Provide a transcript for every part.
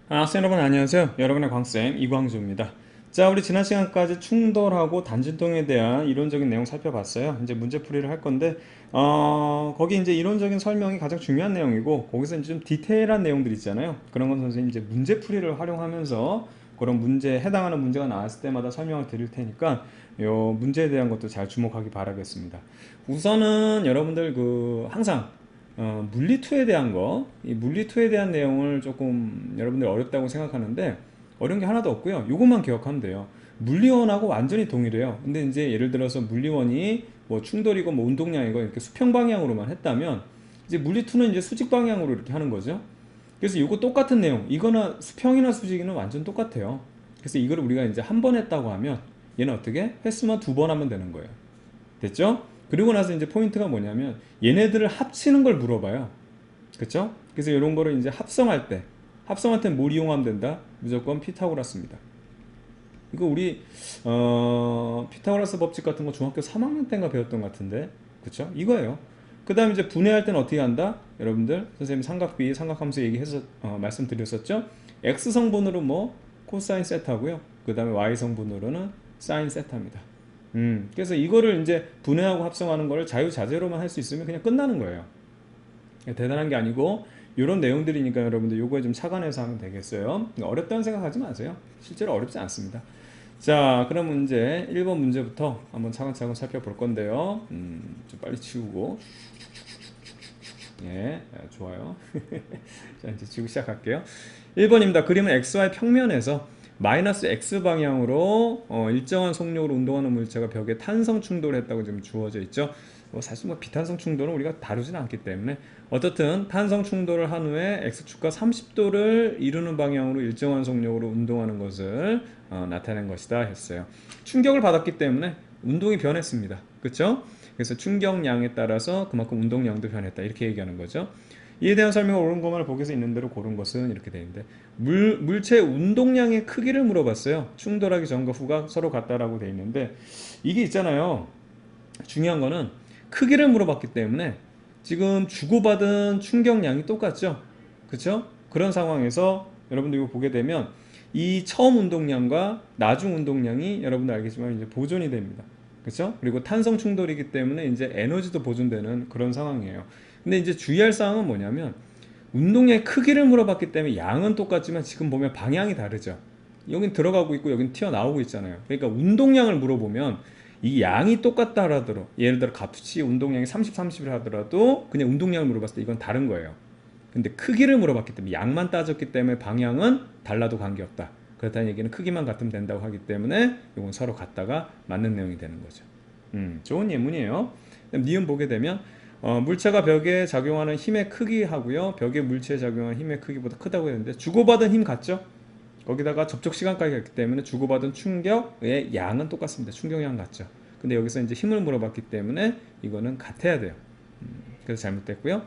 학생 여러분 안녕하세요. 여러분의 광쌤 이광주입니다. 자, 우리 지난 시간까지 충돌하고 단진통에 대한 이론적인 내용 살펴봤어요. 이제 문제풀이를 할 건데, 거기 이제 이론적인 설명이 가장 중요한 내용이고, 거기서 이제 좀 디테일한 내용들 있잖아요. 그런 건 선생님 이제 문제풀이를 활용하면서 그런 문제에 해당하는 문제가 나왔을 때마다 설명을 드릴 테니까, 요 문제에 대한 것도 잘 주목하기 바라겠습니다. 우선은 여러분들 항상 물리2에 대한 이 물리2에 대한 내용을 조금 여러분들 어렵다고 생각하는데 어려운 게 하나도 없고요. 이것만 기억하면 돼요. 물리원하고 완전히 동일해요. 근데 이제 예를 들어서 물리원이 뭐 충돌이고 뭐 운동량이고 이렇게 수평 방향으로만 했다면 이제 물리2는 이제 수직 방향으로 이렇게 하는 거죠. 그래서 이거 똑같은 내용, 이거나 수평이나 수직이는 완전 똑같아요. 그래서 이걸 우리가 이제 한 번 했다고 하면 얘는 어떻게? 횟수만 두 번 하면 되는 거예요. 됐죠? 그리고 나서 이제 포인트가 뭐냐면 얘네들을 합치는 걸 물어봐요. 그쵸? 그래서 이런 거를 이제 합성할 때 뭘 이용하면 된다? 무조건 피타고라스입니다. 이거 우리 피타고라스 법칙 같은 거 중학교 3학년 때인가 배웠던 것 같은데, 그쵸? 이거예요. 그 다음에 이제 분해할 때는 어떻게 한다? 여러분들 선생님 삼각비 삼각함수 얘기해서 말씀드렸었죠? x 성분으로 뭐 코사인 세타고요. 그 다음에 y 성분으로는 사인 세타입니다. 그래서 이거를 이제 분해하고 합성하는 거를 자유자재로만 할 수 있으면 그냥 끝나는 거예요. 대단한 게 아니고 이런 내용들이니까 여러분들 요거에 좀 착안해서 하면 되겠어요. 어렵다는 생각하지 마세요. 실제로 어렵지 않습니다. 자, 그럼 문제 1번 문제부터 한번 차근차근 살펴볼 건데요. 좀 빨리 치우고. 예, 좋아요. 자, 이제 지우기 시작할게요. 1번입니다. 그림은 XY 평면에서 마이너스 X 방향으로 일정한 속력으로 운동하는 물체가 벽에 탄성 충돌을 했다고 지금 주어져 있죠. 사실 뭐 비탄성 충돌은 우리가 다루지는 않기 때문에 어떻든 탄성 충돌을 한 후에 X축과 30도를 이루는 방향으로 일정한 속력으로 운동하는 것을 나타낸 것이다 했어요. 충격을 받았기 때문에 운동이 변했습니다. 그렇죠? 그래서 충격량에 따라서 그만큼 운동량도 변했다 이렇게 얘기하는 거죠. 이에 대한 설명을 옳은 것만을 보기에서 있는 대로 고른 것은 이렇게 되어 있는데 물체 운동량의 크기를 물어봤어요. 충돌하기 전과 후가 서로 같다라고 되어 있는데 이게 있잖아요. 중요한 거는 크기를 물어봤기 때문에 지금 주고받은 충격량이 똑같죠. 그렇죠? 그런 상황에서 여러분들 이거 보게 되면 이 처음 운동량과 나중 운동량이 여러분들 알겠지만 이제 보존이 됩니다. 그렇죠? 그리고 탄성 충돌이기 때문에 이제 에너지도 보존되는 그런 상황이에요. 근데 이제 주의할 사항은 뭐냐면 운동량의 크기를 물어봤기 때문에 양은 똑같지만 지금 보면 방향이 다르죠. 여긴 들어가고 있고 여긴 튀어나오고 있잖아요. 그러니까 운동량을 물어보면 이 양이 똑같다 하더라도 예를 들어 같이 운동량이 30, 30을 하더라도 그냥 운동량을 물어봤을 때 이건 다른 거예요. 근데 크기를 물어봤기 때문에 양만 따졌기 때문에 방향은 달라도 관계없다. 그렇다는 얘기는 크기만 같으면 된다고 하기 때문에 이건 서로 같다가 맞는 내용이 되는 거죠. 좋은 예문이에요. 니은 보게 되면 물체가 벽에 작용하는 힘의 크기하고요. 벽에 물체에 작용하는 힘의 크기보다 크다고 했는데 주고받은 힘 같죠? 거기다가 접촉 시간까지 갔기 때문에 주고받은 충격의 양은 똑같습니다. 충격량 같죠? 근데 여기서 이제 힘을 물어봤기 때문에 이거는 같아야 돼요. 그래서 잘못됐고요.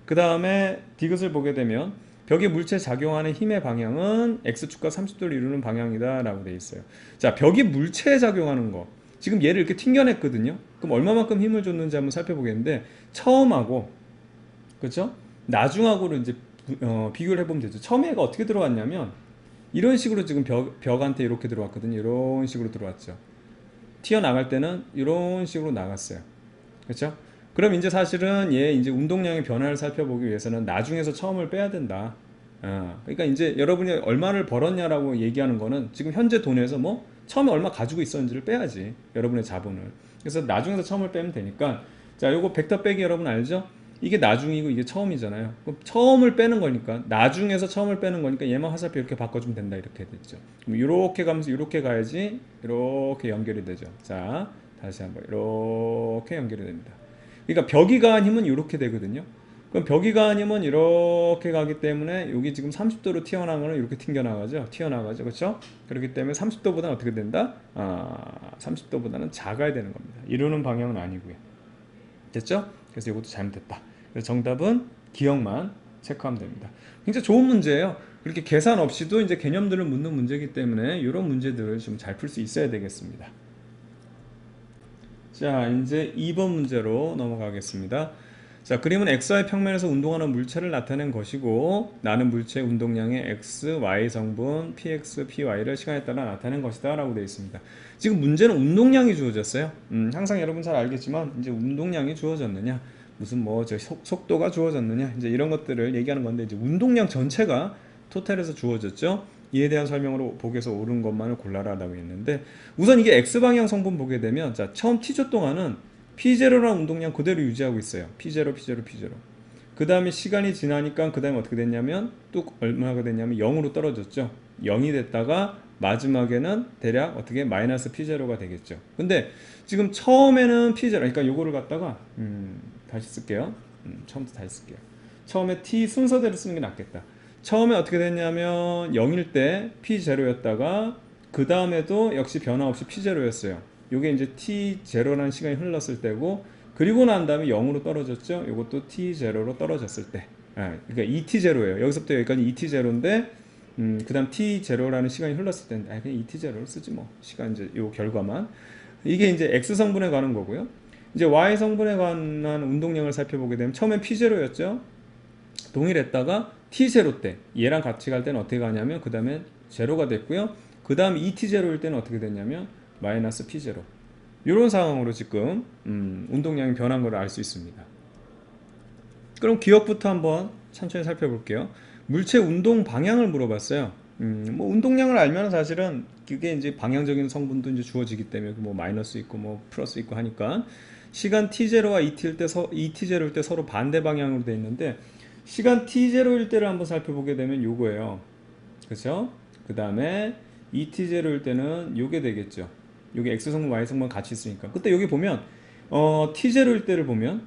그 다음에 디귿을 보게 되면 벽에 물체에 작용하는 힘의 방향은 X축과 30도를 이루는 방향이다 라고 되어 있어요. 자, 벽이 물체에 작용하는 거 지금 얘를 이렇게 튕겨냈거든요. 그럼 얼마만큼 힘을 줬는지 한번 살펴보겠는데 처음하고 그렇죠? 나중하고를 이제 비교를 해보면 되죠. 처음에 얘가 어떻게 들어왔냐면 이런 식으로 지금 벽한테 이렇게 들어왔거든요. 이런 식으로 들어왔죠. 튀어나갈 때는 이런 식으로 나갔어요. 그렇죠? 그럼 이제 사실은 얘 이제 운동량의 변화를 살펴보기 위해서는 나중에서 처음을 빼야 된다. 그러니까 이제 여러분이 얼마를 벌었냐라고 얘기하는 거는 지금 현재 돈에서 뭐 처음에 얼마 가지고 있었는지를 빼야지. 여러분의 자본을. 그래서 나중에서 처음을 빼면 되니까 자, 요거 벡터 빼기 여러분 알죠? 이게 나중이고 이게 처음이잖아요. 그럼 처음을 빼는 거니까 나중에서 처음을 빼는 거니까 얘만 화살표 이렇게 바꿔주면 된다 이렇게 됐죠. 그럼 이렇게 가면서 이렇게 가야지 이렇게 연결이 되죠. 자, 다시 한번 이렇게 연결이 됩니다. 그러니까 벽이 가한 힘은 이렇게 되거든요. 그럼 벽이 가한 힘은 이렇게 가기 때문에 여기 지금 30도로 튀어나간 거는 이렇게 튕겨나가죠. 튀어나가죠. 그렇죠? 그렇기 때문에 30도보다는 어떻게 된다? 30도보다는 작아야 되는 겁니다. 이루는 방향은 아니고요. 됐죠? 그래서 이것도 잘못됐다. 그래서 정답은 기억만 체크하면 됩니다. 굉장히 좋은 문제예요. 그렇게 계산 없이도 이제 개념들을 묻는 문제이기 때문에 이런 문제들을 좀 잘 풀 수 있어야 되겠습니다. 자, 이제 2번 문제로 넘어가겠습니다. 자, 그림은 XY 평면에서 운동하는 물체를 나타낸 것이고 나는 물체의 운동량의 X, Y 성분 PX, PY를 시간에 따라 나타낸 것이다 라고 되어 있습니다. 지금 문제는 운동량이 주어졌어요. 항상 여러분 잘 알겠지만 이제 운동량이 주어졌느냐 무슨 뭐 저 속도가 주어졌느냐 이제 이런 것들을 얘기하는 건데 이제 운동량 전체가 토탈에서 주어졌죠. 이에 대한 설명으로 보기에서 옳은 것만을 골라라라고 했는데 우선 이게 X방향 성분 보게 되면 자 처음 T조 동안은 P0라는 운동량 그대로 유지하고 있어요. P0, P0, P0. 그 다음에 시간이 지나니까 그 다음에 어떻게 됐냐면 또 얼마가 됐냐면 0으로 떨어졌죠. 0이 됐다가 마지막에는 대략 어떻게 마이너스 P0가 되겠죠. 근데 지금 처음에는 P0 그러니까 요거를 갖다가 다시 쓸게요. 처음부터 다시 쓸게요. 처음에 T 순서대로 쓰는 게 낫겠다. 처음에 어떻게 됐냐면 0일 때 P0였다가 그 다음에도 역시 변화 없이 P0였어요. 요게 이제 T0라는 시간이 흘렀을 때고 그리고 난 다음에 0으로 떨어졌죠. 요것도 T0로 떨어졌을 때 그러니까 ET0예요. 여기서부터 여기까지 ET0인데 그 다음 T0라는 시간이 흘렀을 때 그냥 ET0를 쓰지 뭐 시간 이제 요 결과만 이게 이제 X 성분에 관한 거고요. 이제 Y 성분에 관한 운동량을 살펴보게 되면 처음엔 P0였죠. 동일했다가 T0 때 얘랑 같이 갈 때는 어떻게 가냐면 그 다음에 제로가 됐고요. 그 다음 ET0일 때는 어떻게 됐냐면 마이너스 P0 이런 상황으로 지금 운동량이 변한 걸 알 수 있습니다. 그럼 기억부터 한번 천천히 살펴볼게요. 물체 운동 방향을 물어봤어요. 뭐 운동량을 알면 사실은 그게 이제 방향적인 성분도 이제 주어지기 때문에 뭐 마이너스 있고 뭐 플러스 있고 하니까 시간 T0와 ET0일 때 서로 반대 방향으로 되어 있는데 시간 T0일 때를 한번 살펴보게 되면 요거예요. 그렇죠? 그 다음에 ET0일 때는 요게 되겠죠. 요게 X성분, Y성분 같이 있으니까. 그때 여기 보면 T0일 때를 보면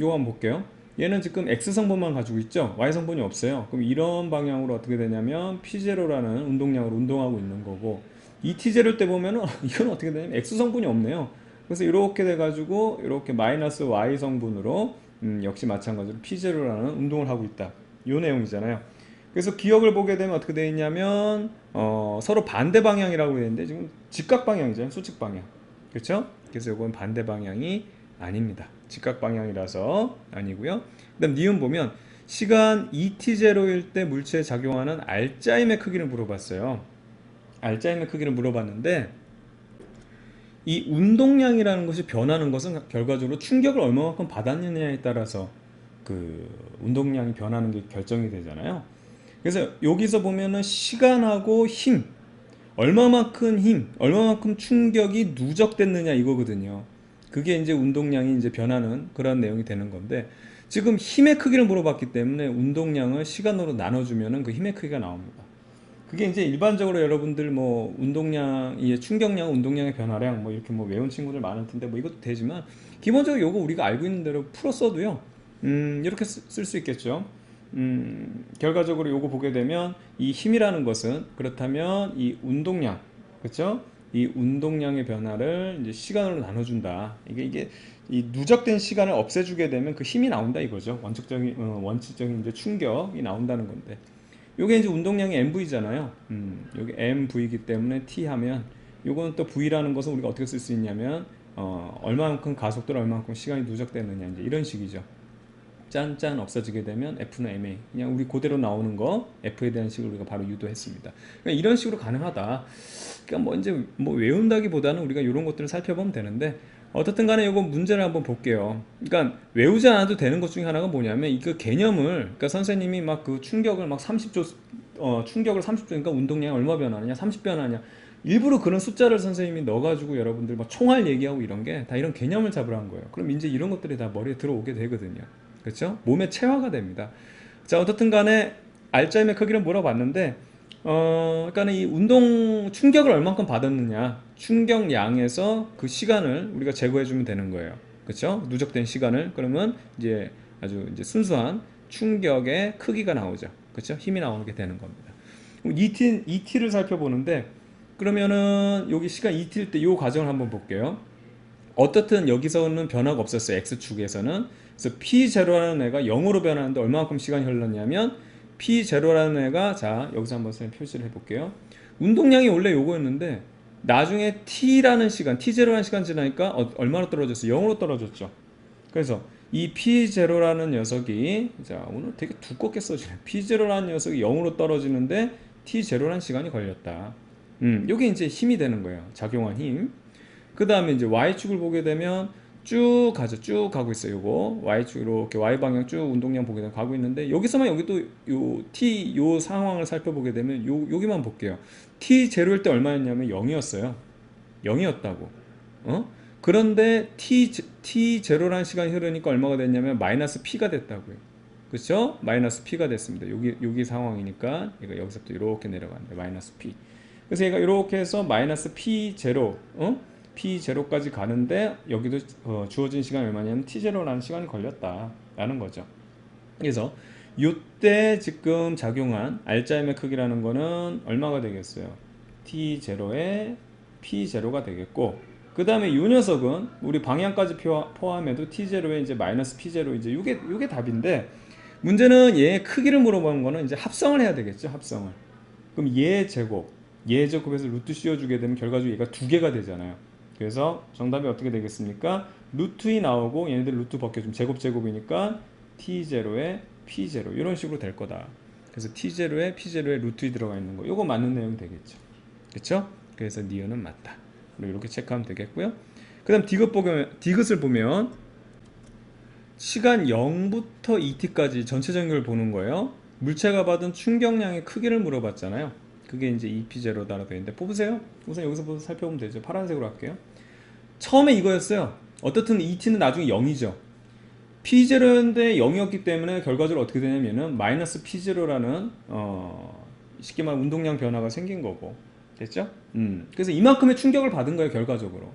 요거 한번 볼게요. 얘는 지금 X성분만 가지고 있죠. Y성분이 없어요. 그럼 이런 방향으로 어떻게 되냐면 P0라는 운동량으로 운동하고 있는 거고 ET0일 때 보면은 이건 어떻게 되냐면 X성분이 없네요. 그래서 이렇게 돼가지고 이렇게 마이너스 Y성분으로 역시 마찬가지로 P0라는 운동을 하고 있다. 요 내용이잖아요. 그래서 기억을 보게 되면 어떻게 되어 있냐면 서로 반대 방향이라고 되어 있는데 지금 직각 방향이잖아요. 수직 방향. 그렇죠? 그래서 이건 반대 방향이 아닙니다. 직각 방향이라서 아니고요. 그다음 니은 보면 시간 ET0일 때 물체에 작용하는 알짜임의 크기를 물어봤어요. 알짜임의 크기를 물어봤는데 이 운동량이라는 것이 변하는 것은 결과적으로 충격을 얼마만큼 받았느냐에 따라서 그 운동량이 변하는 게 결정이 되잖아요. 그래서 여기서 보면은 시간하고 힘, 얼마만큼 힘, 얼마만큼 충격이 누적됐느냐 이거거든요. 그게 이제 운동량이 이제 변하는 그런 내용이 되는 건데 지금 힘의 크기를 물어봤기 때문에 운동량을 시간으로 나눠주면은 그 힘의 크기가 나옵니다. 그게 이제 일반적으로 여러분들 뭐 운동량, 충격량, 운동량의 변화량 뭐 이렇게 뭐 외운 친구들 많을 텐데 뭐 이것도 되지만 기본적으로 요거 우리가 알고 있는 대로 풀어 써도요. 이렇게 쓸 수 있겠죠. 결과적으로 요거 보게 되면 이 힘이라는 것은 그렇다면 이 운동량, 그렇죠? 이 운동량의 변화를 이제 시간으로 나눠준다. 이게 이 누적된 시간을 없애주게 되면 그 힘이 나온다 이거죠. 원칙적인 이제 충격이 나온다는 건데. 요게 이제 운동량이 MV잖아요. 요게 MV이기 때문에 T 하면 요거는 또 V라는 것은 우리가 어떻게 쓸 수 있냐면 얼마만큼 가속도로 얼마만큼 시간이 누적되느냐 이제 이런 식이죠. 짠짠 없어지게 되면 F는 MA 그냥 우리 그대로 나오는 거 F에 대한 식으로 우리가 바로 유도했습니다. 그러니까 이런 식으로 가능하다. 그러니까 뭐 이제 뭐 외운다기보다는 우리가 이런 것들을 살펴보면 되는데 어떻든 간에 이거 문제를 한번 볼게요. 그러니까 외우지 않아도 되는 것 중에 하나가 뭐냐면 이거 개념을 그러니까 선생님이 막 그 충격을 막 30조 충격을 30조니까 운동량이 얼마 변하느냐 30 변하냐 일부러 그런 숫자를 선생님이 넣어가지고 여러분들 막 총알 얘기하고 이런 게 다 이런 개념을 잡으라는 거예요. 그럼 이제 이런 것들이 다 머리에 들어오게 되거든요. 그렇죠? 몸에 체화가 됩니다. 자, 어떻든 간에 알짜임의 크기를 물어봤는데 그러니까 이 운동 충격을 얼만큼 받았느냐 충격량에서 그 시간을 우리가 제거해주면 되는 거예요. 그렇죠? 누적된 시간을 그러면 이제 아주 이제 순수한 충격의 크기가 나오죠. 그렇죠? 힘이 나오게 되는 겁니다. 그럼 ET를 살펴보는데 그러면은 여기 시간 ET일 때 이 과정을 한번 볼게요. 어떻든 여기서는 변화가 없었어요. X축에서는. 그래서 P0라는 애가 0으로 변하는데 얼마만큼 시간이 흘렀냐면 P0라는 애가 자 여기서 한번 표시를 해볼게요. 운동량이 원래 요거였는데 나중에 T라는 시간, T0라는 시간 지나니까 얼마로 떨어졌어요? 0으로 떨어졌죠. 그래서 이 P0라는 녀석이, 자, 오늘 되게 두껍게 써지네. P0라는 녀석이 0으로 떨어지는데 T0라는 시간이 걸렸다. 요게 이제 힘이 되는 거예요. 작용한 힘. 그 다음에 이제 Y축을 보게 되면 쭉 가죠. 쭉 가고 있어요. 요거 Y축 이렇게 Y방향 쭉 운동량 보게 되면 가고 있는데, 여기서만 여기 또 요 T 요 상황을 살펴보게 되면 여기만 볼게요. T0일 때 얼마였냐면 0이었어요. 0이었다고. 그런데 T0라는 시간이 흐르니까 얼마가 됐냐면 마이너스 P가 됐다고요. 그렇죠? 마이너스 P가 됐습니다. 여기 상황이니까 얘가 여기서부터 이렇게 내려가는데 마이너스 P. 그래서 얘가 이렇게 해서 마이너스 P0, P0까지 가는데 여기도 주어진 시간이 얼마냐면 T0라는 시간이 걸렸다라는 거죠. 그래서 이때 지금 작용한 알짜임의 크기라는 거는 얼마가 되겠어요? T0에 P0가 되겠고, 그 다음에 이 녀석은 우리 방향까지 포함해도 T0에 이제 마이너스 P0, 이제 요게 답인데, 문제는 얘의 크기를 물어보는 거는 이제 합성을 해야 되겠죠. 합성을. 그럼 얘 제곱에서 루트 씌워주게 되면 결과적으로 얘가 두 개가 되잖아요. 그래서 정답이 어떻게 되겠습니까? 루트 2 나오고 얘네들 루트 벗겨주면 제곱이니까 T0에 P0 이런 식으로 될 거다. 그래서 T0에 P0에 루트 2 들어가 있는 거, 요거 맞는 내용이 되겠죠. 그렇죠? 그래서 니은은 맞다. 이렇게 체크하면 되겠고요. 그 다음 디귿을 보면 시간 0부터 2t까지 전체적인 걸 보는 거예요. 물체가 받은 충격량의 크기를 물어봤잖아요. 그게 이제 EP0다라고 되어 있는데, 뽑으세요. 우선 여기서 살펴보면 되죠. 파란색으로 할게요. 처음에 이거였어요. 어떻든 ET는 나중에 0이죠. P0였는데 0이었기 때문에 결과적으로 어떻게 되냐면은 마이너스 P0라는 쉽게 말하면 운동량 변화가 생긴 거고, 됐죠? 그래서 이만큼의 충격을 받은 거예요. 결과적으로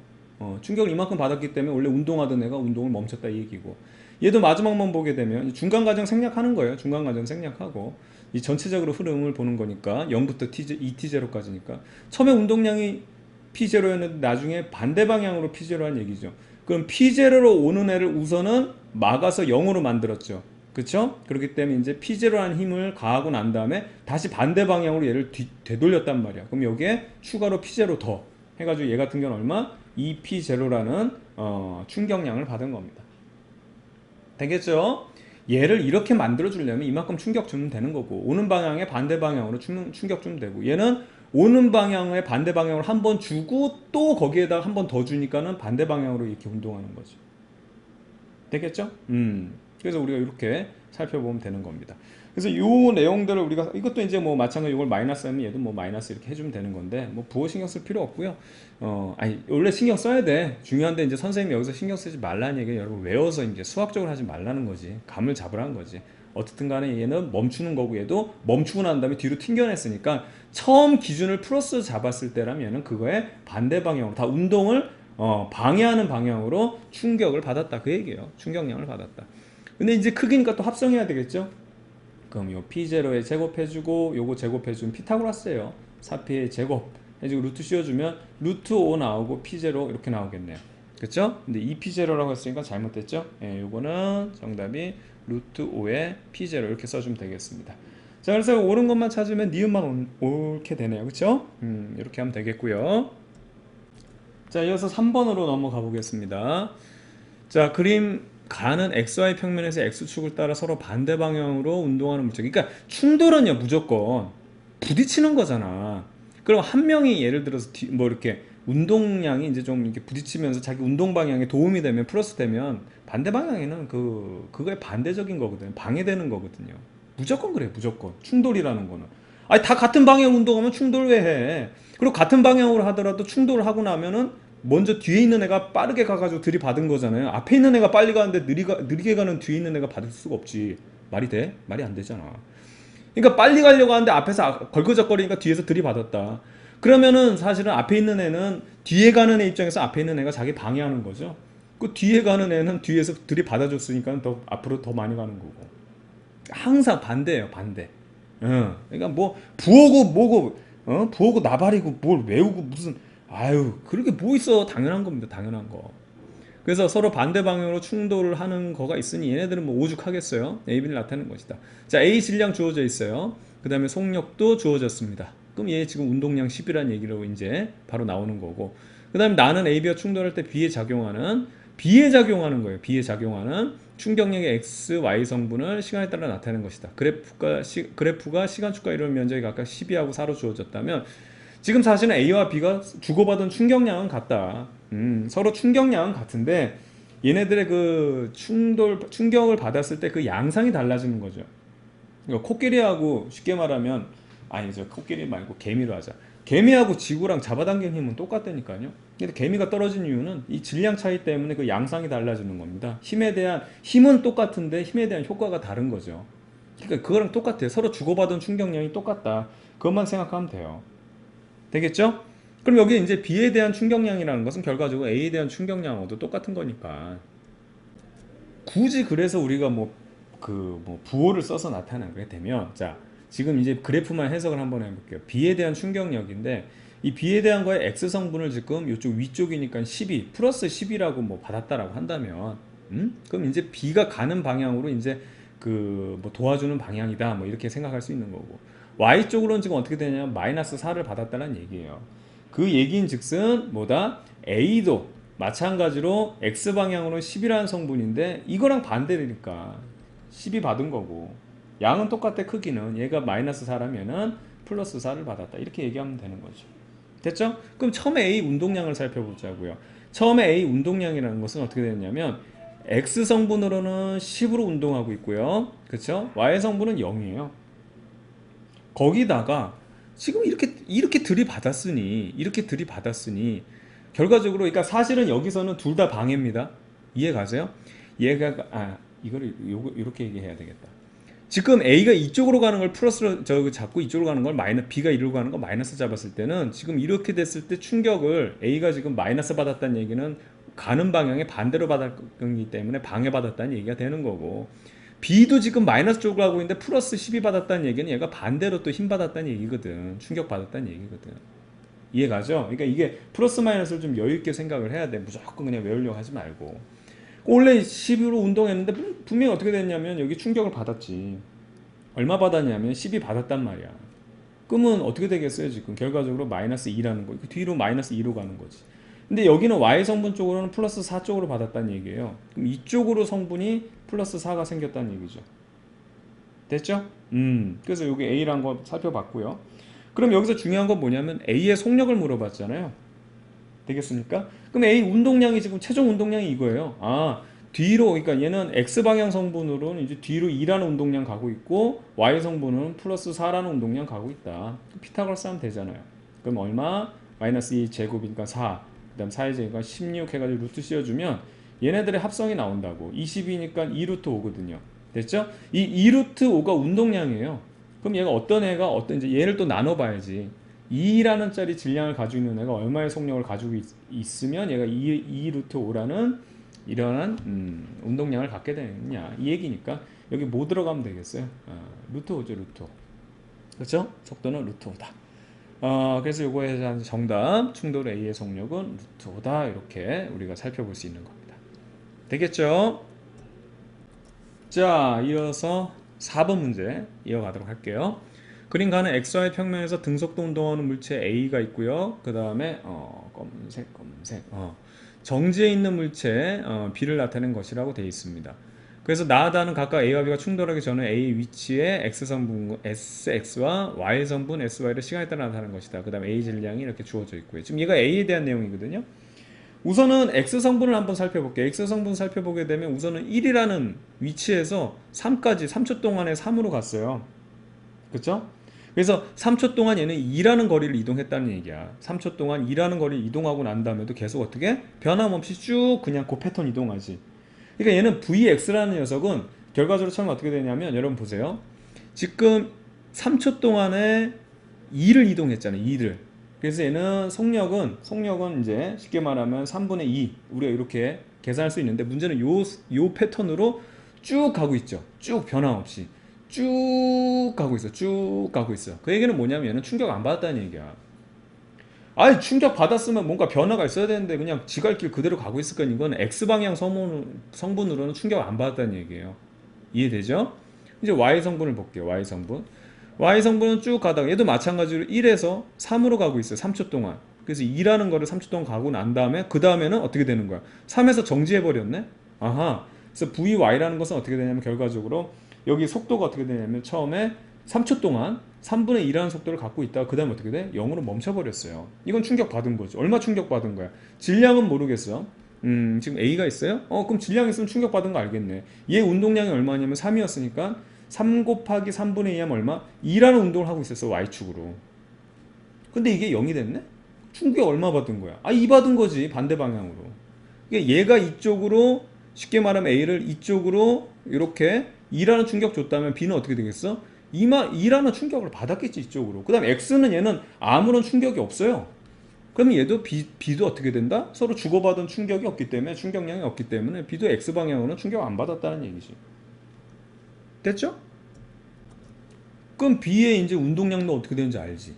충격을 이만큼 받았기 때문에 원래 운동하던 애가 운동을 멈췄다 이 얘기고, 얘도 마지막만 보게 되면 중간 과정 생략하는 거예요. 중간 과정 생략하고 이 전체적으로 흐름을 보는 거니까 0부터 ET0까지니까 처음에 운동량이 P0였는데 나중에 반대 방향으로 P0한 얘기죠. 그럼 P0로 오는 애를 우선은 막아서 0으로 만들었죠. 그쵸? 그렇기 때문에 이제 P0라는 힘을 가하고 난 다음에 다시 반대 방향으로 얘를 되돌렸단 말이야. 그럼 여기에 추가로 P0 더 해가지고 얘 같은 경우는 얼마? 2P0라는 충격량을 받은 겁니다. 되겠죠? 얘를 이렇게 만들어 주려면 이만큼 충격 주면 되는 거고, 오는 방향에 반대 방향으로 충격 주면 되고, 얘는 오는 방향에 반대 방향으로 한 번 주고 또 거기에다가 한 번 더 주니까는 반대 방향으로 이렇게 운동하는 거죠. 되겠죠? 그래서 우리가 이렇게 살펴보면 되는 겁니다. 그래서 요 내용들을 우리가, 이것도 이제 뭐 마찬가지 이걸 마이너스 하면 얘도 뭐 마이너스 이렇게 해주면 되는 건데, 뭐 부호 신경 쓸 필요 없고요. 아니 원래 신경 써야 돼. 중요한데 이제 선생님이 여기서 신경 쓰지 말라는 얘기가 여러분 외워서 이제 수학적으로 하지 말라는 거지. 감을 잡으라는 거지. 어쨌든 간에 얘는 멈추는 거고, 얘도 멈추고 난 다음에 뒤로 튕겨냈으니까 처음 기준을 플러스 잡았을 때라면 그거에 반대 방향으로 다 운동을 방해하는 방향으로 충격을 받았다 그 얘기예요. 충격량을 받았다. 근데 이제 크기니까 또 합성해야 되겠죠. 그럼 요 P0에 제곱해주고 요거 제곱해주면 피타고라스예요. 4P의 제곱 해주고 루트 씌워주면 루트 5 나오고 P0 이렇게 나오겠네요. 그쵸? 근데 2P0라고 했으니까 잘못됐죠? 예, 요거는 정답이 루트 5에 P0 이렇게 써주면 되겠습니다. 자, 그래서 옳은 것만 찾으면 니은만 옳게 되네요. 그쵸? 이렇게 하면 되겠고요. 자, 이어서 3번으로 넘어가 보겠습니다. 자, 그림 가는 XY 평면에서 X축을 따라 서로 반대 방향으로 운동하는 물체. 그러니까 충돌은요 무조건 부딪히는 거잖아. 그럼 한 명이 예를 들어서 뭐 이렇게 운동량이 이제 좀 이렇게 부딪히면서 자기 운동 방향에 도움이 되면, 플러스 되면, 반대 방향에는 그거에 반대적인 거거든요. 방해되는 거거든요. 무조건 그래. 무조건 충돌이라는 거는. 아니 다 같은 방향 운동하면 충돌 왜 해? 그리고 같은 방향으로 하더라도 충돌을 하고 나면은 먼저 뒤에 있는 애가 빠르게 가가지고 들이받은 거잖아요. 앞에 있는 애가 빨리 가는데 느리게 가는 뒤에 있는 애가 받을 수가 없지. 말이 돼? 말이 안 되잖아. 그러니까 빨리 가려고 하는데 앞에서 걸그적거리니까 뒤에서 들이받았다. 그러면은 사실은 앞에 있는 애는 뒤에 가는 애 입장에서 앞에 있는 애가 자기 방해하는 거죠. 그 뒤에 가는 애는 뒤에서 들이받아줬으니까 더 앞으로 더 많이 가는 거고. 항상 반대예요, 반대. 그러니까 뭐 부호고 뭐고, 부호고 나발이고 뭘 외우고 무슨, 아유 그렇게 뭐 있어. 당연한 겁니다. 당연한 거. 그래서 서로 반대 방향으로 충돌을 하는 거가 있으니 얘네들은 뭐 오죽하겠어요. AB를 나타내는 것이다. 자, A 질량 주어져 있어요. 그 다음에 속력도 주어졌습니다. 그럼 얘 지금 운동량 10이라는 얘기로 이제 바로 나오는 거고, 그 다음에 나는 AB와 충돌할 때 B에 작용하는 거예요. B에 작용하는 충격력의 x, y 성분을 시간에 따라 나타내는 것이다. 그래프가 시간 축과 이론 면적이 각각 12하고 4로 주어졌다면 지금 사실은 A와 B가 주고받은 충격량은 같다. 서로 충격량은 같은데 얘네들의 그 충격을 받았을 때 그 양상이 달라지는 거죠. 그러니까 코끼리하고 쉽게 말하면 아니죠. 코끼리 말고 개미로 하자. 개미하고 지구랑 잡아당긴 힘은 똑같다니까요. 근데 개미가 떨어진 이유는 이 질량 차이 때문에 그 양상이 달라지는 겁니다. 힘은 똑같은데 힘에 대한 효과가 다른 거죠. 그러니까 그거랑 똑같아요. 서로 주고받은 충격량이 똑같다. 그것만 생각하면 돼요. 되겠죠? 그럼 여기 이제 B에 대한 충격량이라는 것은 결과적으로 A에 대한 충격량하고도 똑같은 거니까 굳이 그래서 우리가 부호를 써서 나타나게 되면 자 지금 이제 그래프만 해석을 한번 해볼게요. B에 대한 충격력인데 이 B에 대한 거에 X 성분을 지금 이쪽 위쪽이니까 12 플러스 10이라고 받았다라고 한다면 그럼 이제 B가 가는 방향으로 이제 도와주는 방향이다 이렇게 생각할 수 있는 거고 Y 쪽으로는 지금 어떻게 되냐면 마이너스 4를 받았다는 얘기예요. 그 얘기인 즉슨 뭐다? A도 마찬가지로 X 방향으로 10이라는 성분인데 이거랑 반대니까 10이 받은 거고 양은 똑같아. 크기는 얘가 마이너스 4라면은 플러스 4를 받았다 이렇게 얘기하면 되는 거죠. 됐죠? 그럼 처음에 A 운동량을 살펴보자고요. 처음에 A 운동량이라는 것은 어떻게 되냐면 X 성분으로는 10으로 운동하고 있고요. 그쵸? Y 성분은 0이에요. 거기다가 지금 이렇게 들이받았으니 결과적으로 그러니까 사실은 여기서는 둘 다 방해입니다. 이해 가세요? 얘가 이거를 이렇게 얘기해야 되겠다. 지금 A가 이쪽으로 가는 걸 플러스로 잡고 이쪽으로 가는 걸 B가 이리로 가는 걸 마이너스 잡았을 때는 지금 이렇게 됐을 때 충격을 A가 지금 마이너스 받았다는 얘기는 가는 방향에 반대로 받았기 때문에 방해받았다는 얘기가 되는 거고 B도 지금 마이너스 쪽으로 가고 있는데 플러스 10이 받았다는 얘기는 얘가 반대로 또 힘 받았다는 얘기거든. 충격 받았다는 얘기거든. 이해 가죠? 그러니까 이게 플러스 마이너스를 좀 여유 있게 생각을 해야 돼. 무조건 그냥 외우려고 하지 말고. 원래 10으로 운동했는데 분명히 어떻게 됐냐면 여기 충격을 받았지. 얼마 받았냐면 10이 받았단 말이야. 그러면 어떻게 되겠어요? 지금 결과적으로 마이너스 2라는 거. 뒤로 마이너스 2로 가는 거지. 근데 여기는 Y 성분 쪽으로는 플러스 4 쪽으로 받았다는 얘기예요. 그럼 이쪽으로 성분이 플러스 4가 생겼다는 얘기죠. 됐죠? 그래서 여기 A라는 거 살펴봤고요. 그럼 여기서 중요한 건 뭐냐면 A의 속력을 물어봤잖아요. 되겠습니까? 그럼 A 운동량이 지금 최종 운동량이 이거예요. 뒤로 그러니까 얘는 X 방향 성분으로는 이제 뒤로 2라는 운동량 가고 있고 Y 성분은 플러스 4라는 운동량 가고 있다. 피타고라스 하면 되잖아요. 그럼 얼마? 마이너스 2 제곱이니까 4. 그 다음 4의 제곱이니까 16 해가지고 루트 씌워주면 얘네들의 합성이 나온다고. 20이니까 2루트 5거든요. 됐죠? 이 2루트 5가 운동량이에요. 그럼 얘가 이제 얘를 또 나눠봐야지. 2라는 짜리 질량을 가지고 있는 애가 얼마의 속력을 가지고 있으면 얘가 2루트 5라는 이러한 운동량을 갖게 되느냐 이 얘기니까 여기 뭐 들어가면 되겠어요? 루트 5죠. 루트 5. 그렇죠? 속도는 루트 5다. 그래서 요거에 대한 정답 충돌 A의 속력은 루트 5다 이렇게 우리가 살펴볼 수 있는 겁니다. 되겠죠? 자, 이어서 4번 문제 이어가도록 할게요. 그림 가는 XY 평면에서 등속도 운동하는 물체 A가 있고요. 그 다음에 검은색 정지에 있는 물체 B를 나타낸 것이라고 되어 있습니다. 그래서 나하다는 각각 A와 B가 충돌하기 전에 A 위치에 X성분 SX와 Y성분 SY를 시간에 따라 나타낸 것이다. 그 다음에 A 질량이 이렇게 주어져 있고요. 지금 얘가 A에 대한 내용이거든요. 우선은 X성분을 한번 살펴볼게요. X성분 살펴보게 되면 우선은 1이라는 위치에서 3까지 3초 동안에 3으로 갔어요. 그쵸? 그래서 3초 동안 얘는 2라는 거리를 이동했다는 얘기야. 3초 동안 2라는 거리를 이동하고 난 다음에도 계속 어떻게? 변함없이 쭉 그냥 그 패턴 이동하지. 그러니까 얘는 VX라는 녀석은 결과적으로 처음 어떻게 되냐면 여러분 보세요. 지금 3초 동안에 2를 이동했잖아요. 2를. 그래서 얘는 속력은 이제 쉽게 말하면 3분의 2 우리가 이렇게 계산할 수 있는데 문제는 요 패턴으로 쭉 가고 있죠. 쭉 변함없이 쭉 가고 있어. 그 얘기는 뭐냐면 얘는 충격 안 받았다는 얘기야. 아니 충격 받았으면 뭔가 변화가 있어야 되는데 그냥 지갈길 그대로 가고 있을 거니 이건 X방향 성분으로는 충격 안 받았다는 얘기예요. 이해되죠? 이제 Y 성분을 볼게요. Y 성분은 쭉 가다가 얘도 마찬가지로 1에서 3으로 가고 있어요. 3초 동안. 그래서 2라는 거를 3초 동안 가고 난 다음에 그 다음에는 어떻게 되는 거야? 3에서 정지해 버렸네? 아하. 그래서 VY라는 것은 어떻게 되냐면 결과적으로 여기 속도가 어떻게 되냐면 처음에 3초 동안 3분의 2라는 속도를 갖고 있다가 그 다음에 어떻게 돼? 0으로 멈춰버렸어요. 이건 충격받은 거죠. 얼마 충격받은 거야? 질량은 모르겠어. 지금 A가 있어요? 그럼 질량 있으면 충격받은 거 알겠네. 얘 운동량이 얼마냐면 3이었으니까 3 곱하기 3분의 2 하면 얼마? 2라는 운동을 하고 있었어. Y축으로. 근데 이게 0이 됐네? 충격 얼마 받은 거야? 2 받은 거지. 반대 방향으로. 그러니까 얘가 이쪽으로 쉽게 말하면 A를 이쪽으로 이렇게 2라는 충격 줬다면 B는 어떻게 되겠어? 2라는 충격을 받았겠지 이쪽으로. 그 다음 X는 얘는 아무런 충격이 없어요. 그러면 얘도 B도 어떻게 된다? 서로 주고받은 충격이 없기 때문에 충격량이 없기 때문에 B도 X 방향으로는 충격 안 받았다는 얘기지. 됐죠? 그럼 B의 이제 운동량도 어떻게 되는지 알지.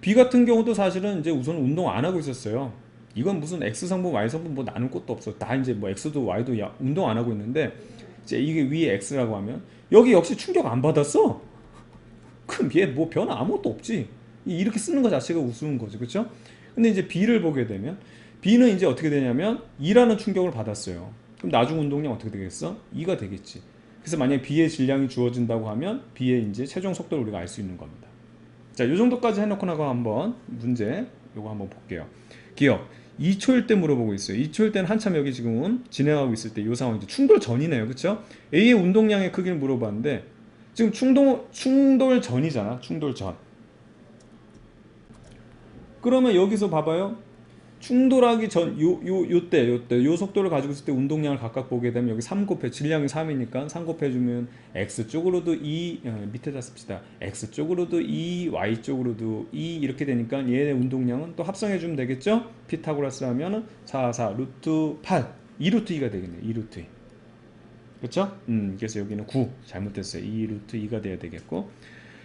B 같은 경우도 사실은 이제 우선 운동 안 하고 있었어요. 이건 무슨 X 성분, Y 성분 뭐 나눌 것도 없어. 다 이제 뭐 X도 Y도 운동 안 하고 있는데 이제 이게 위에 X라고 하면 여기 역시 충격 안 받았어. 그럼 얘 뭐 변화 아무것도 없지. 이렇게 쓰는 것 자체가 우스운 거죠. 그렇죠? 근데 이제 B를 보게 되면 B는 이제 어떻게 되냐면 2라는 충격을 받았어요. 그럼 나중 운동량 어떻게 되겠어? 2가 되겠지. 그래서 만약에 B의 질량이 주어진다고 하면 B의 이제 최종 속도를 우리가 알 수 있는 겁니다. 자, 요 정도까지 해놓고 나가 한번 문제 요거 한번 볼게요. 기억 2초일 때 물어보고 있어요. 2초일 때는 한참 여기 지금 진행하고 있을 때 요 상황 이제 충돌 전이네요. 그렇죠? A의 운동량의 크기를 물어봤는데 지금 충돌 전이잖아. 충돌 전. 그러면 여기서 봐봐요. 충돌하기 전 요 속도를 가지고 있을 때 운동량을 각각 보게 되면 여기 3 곱해 질량이 3이니까 3 곱해주면 X쪽으로도 2 밑에다 씁시다. X쪽으로도 2 Y쪽으로도 2 이렇게 되니까 얘의 운동량은 또 합성해주면 되겠죠. 피타고라스 하면은 4 루트 8 2 루트 2가 되겠네요. 2 루트 2 그렇죠? 그래서 여기는 9 잘못됐어요. 2 루트 2가 돼야 되겠고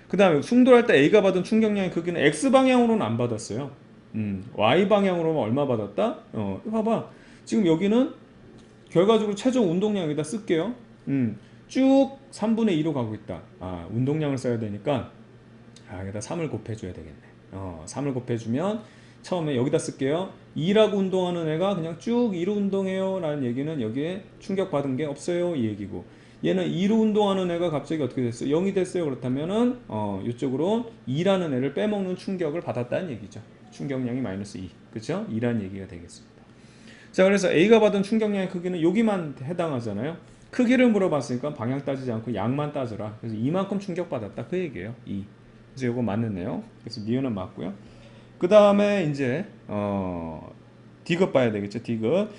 그 다음에 충돌할 때 A가 받은 충격량의 크기는 X방향으로는 안 받았어요. Y방향으로는 얼마 받았다? 봐봐. 지금 여기는 결과적으로 최종 운동량에다 쓸게요. 쭉 3분의 2로 가고 있다. 운동량을 써야 되니까 여기다 3을 곱해줘야 되겠네. 3을 곱해주면 처음에 여기다 쓸게요. 2라고 운동하는 애가 그냥 쭉 2로 운동해요 라는 얘기는 여기에 충격받은 게 없어요 이 얘기고 얘는 2로 운동하는 애가 갑자기 어떻게 됐어요? 0이 됐어요. 그렇다면은 이쪽으로 2라는 애를 빼먹는 충격을 받았다는 얘기죠. 충격량이 마이너스 2. 그렇죠? 2라는 얘기가 되겠습니다. 자, 그래서 A가 받은 충격량의 크기는 여기만 해당하잖아요. 크기를 물어봤으니까 방향 따지지 않고 양만 따져라. 그래서 이만큼 충격받았다. 그 얘기예요. 2. 그래서 이거 맞는네요. 그래서 니은은 맞고요. 그 다음에 이제 디귿 봐야 되겠죠. 디귿.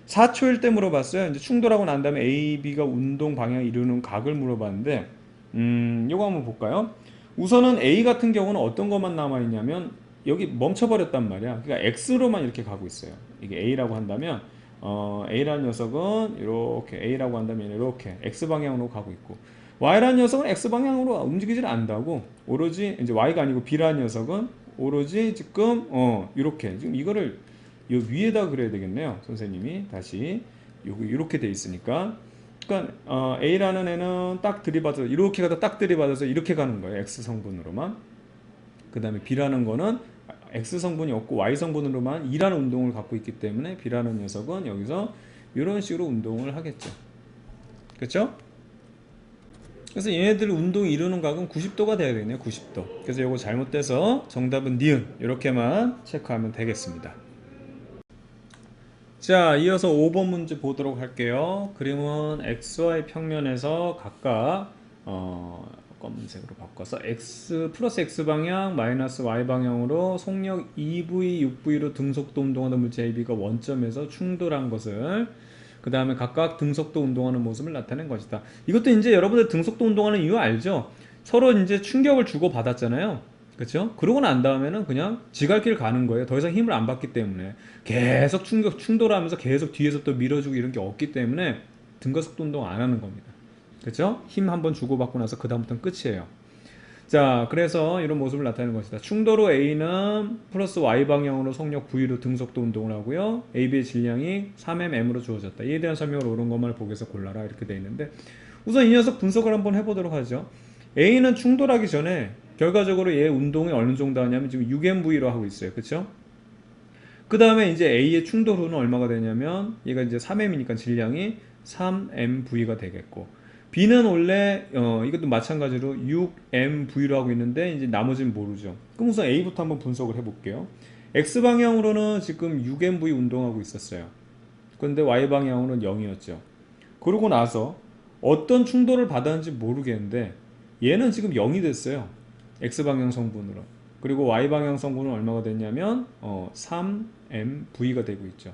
4초일 때 물어봤어요. 이제 충돌하고 난 다음에 A, B가 운동 방향 이루는 각을 물어봤는데 요거 한번 볼까요? 우선은 A 같은 경우는 어떤 것만 남아있냐면 여기 멈춰버렸단 말이야. 그러니까 X로만 이렇게 가고 있어요. 이게 A라고 한다면 A라는 녀석은 이렇게 A라고 한다면 이렇게 X방향으로 가고 있고 Y라는 녀석은 X방향으로 움직이질 않는다고 오로지 이제 Y가 아니고 B라는 녀석은 오로지 지금 이렇게 지금 이거를 요 위에다 그려야 되겠네요. 선생님이 다시 여기 이렇게 돼 있으니까 그러니까 A라는 애는 딱 들이받아서 이렇게 가다 딱 들이받아서 이렇게 가는 거예요. X 성분으로만. 그 다음에 B라는 거는 X 성분이 없고 Y 성분으로만 2라는 운동을 갖고 있기 때문에 B라는 녀석은 여기서 이런 식으로 운동을 하겠죠. 그렇죠? 그래서 얘네들 운동이 이루는 각은 90도가 돼야 되네요. 90도. 그래서 이거 잘못돼서 정답은 니은 이렇게만 체크하면 되겠습니다. 자, 이어서 5번 문제 보도록 할게요. 그림은 XY 평면에서 각각 검은색으로 바꿔서 X 플러스 X 방향 마이너스 Y 방향으로 속력 2V, 6V로 등속도 운동하는 물체 AB가 원점에서 충돌한 것을 그 다음에 각각 등속도 운동하는 모습을 나타낸 것이다. 이것도 이제 여러분들 등속도 운동하는 이유 알죠? 서로 이제 충격을 주고 받았잖아요. 그렇죠? 그러고 난 다음에는 그냥 지갈길 가는 거예요. 더 이상 힘을 안 받기 때문에 계속 충돌하면서 계속 뒤에서 또 밀어주고 이런 게 없기 때문에 등가속도 운동 안 하는 겁니다. 그렇죠? 힘 한번 주고받고 나서 그 다음부터는 끝이에요. 자, 그래서 이런 모습을 나타내는 것이다. 충돌 후 A는 플러스 Y 방향으로 속력 V로 등속도 운동을 하고요. AB의 질량이 3mm로 주어졌다. 이에 대한 설명을 옳은 것만 보기에서 골라라 이렇게 되어 있는데 우선 이 녀석 분석을 한번 해보도록 하죠. A는 충돌하기 전에 결과적으로 얘 운동이 어느 정도 하냐면 지금 6MV로 하고 있어요. 그렇죠? 그 다음에 이제 A의 충돌 후는 얼마가 되냐면 얘가 이제 3M이니까 질량이 3mv가 되겠고, B는 원래 이것도 마찬가지로 6mv로 하고 있는데 이제 나머지는 모르죠. 그럼 우선 A부터 한번 분석을 해볼게요. X방향으로는 지금 6mv 운동하고 있었어요. 그런데 Y방향으로는 0이었죠. 그러고 나서 어떤 충돌을 받았는지 모르겠는데 얘는 지금 0이 됐어요. X방향 성분으로. 그리고 Y방향 성분은 얼마가 됐냐면 3mv가 되고 있죠.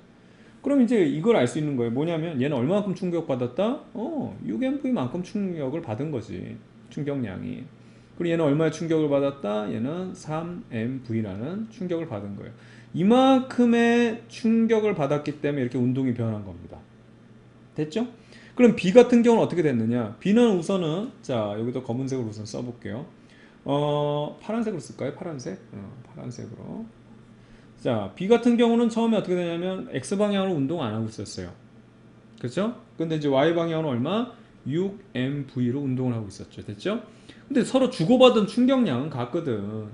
그럼 이제 이걸 알 수 있는 거예요. 뭐냐면 얘는 얼마만큼 충격받았다? 6mv만큼 충격을 받은 거지. 충격량이. 그리고 얘는 얼마의 충격을 받았다? 얘는 3mv라는 충격을 받은 거예요. 이만큼의 충격을 받았기 때문에 이렇게 운동이 변한 겁니다. 됐죠? 그럼 B 같은 경우는 어떻게 됐느냐? B는 우선은, 자, 여기도 검은색으로 우선 써볼게요. 파란색으로 쓸까요? 파란색? 파란색으로. 자, B 같은 경우는 처음에 어떻게 되냐면 X방향으로 운동 안 하고 있었어요. 그렇죠? 근데 이제 Y방향으로 얼마? 6mv로 운동을 하고 있었죠. 됐죠? 근데 서로 주고받은 충격량은 같거든.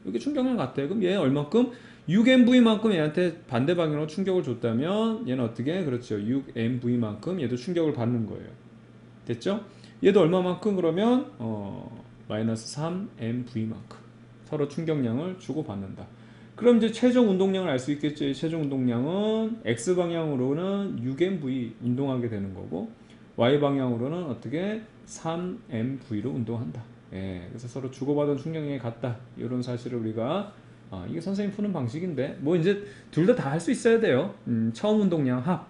이게 충격량 같아요. 그럼 얘 얼마큼? 6mv만큼 얘한테 반대 방향으로 충격을 줬다면 얘는 어떻게? 그렇죠. 6mv만큼 얘도 충격을 받는 거예요. 됐죠? 얘도 얼마만큼? 그러면 마이너스 3mv만큼 서로 충격량을 주고받는다. 그럼 이제 최종 운동량을 알 수 있겠죠. 이 최종 운동량은 X방향으로는 6mv 운동하게 되는 거고 Y방향으로는 어떻게 3mv로 운동한다. 예, 그래서 서로 주고받은 충격량이 같다. 이런 사실을 우리가 이게 선생님 푸는 방식인데 뭐 이제 둘 다 할 수 있어야 돼요. 처음 운동량 합,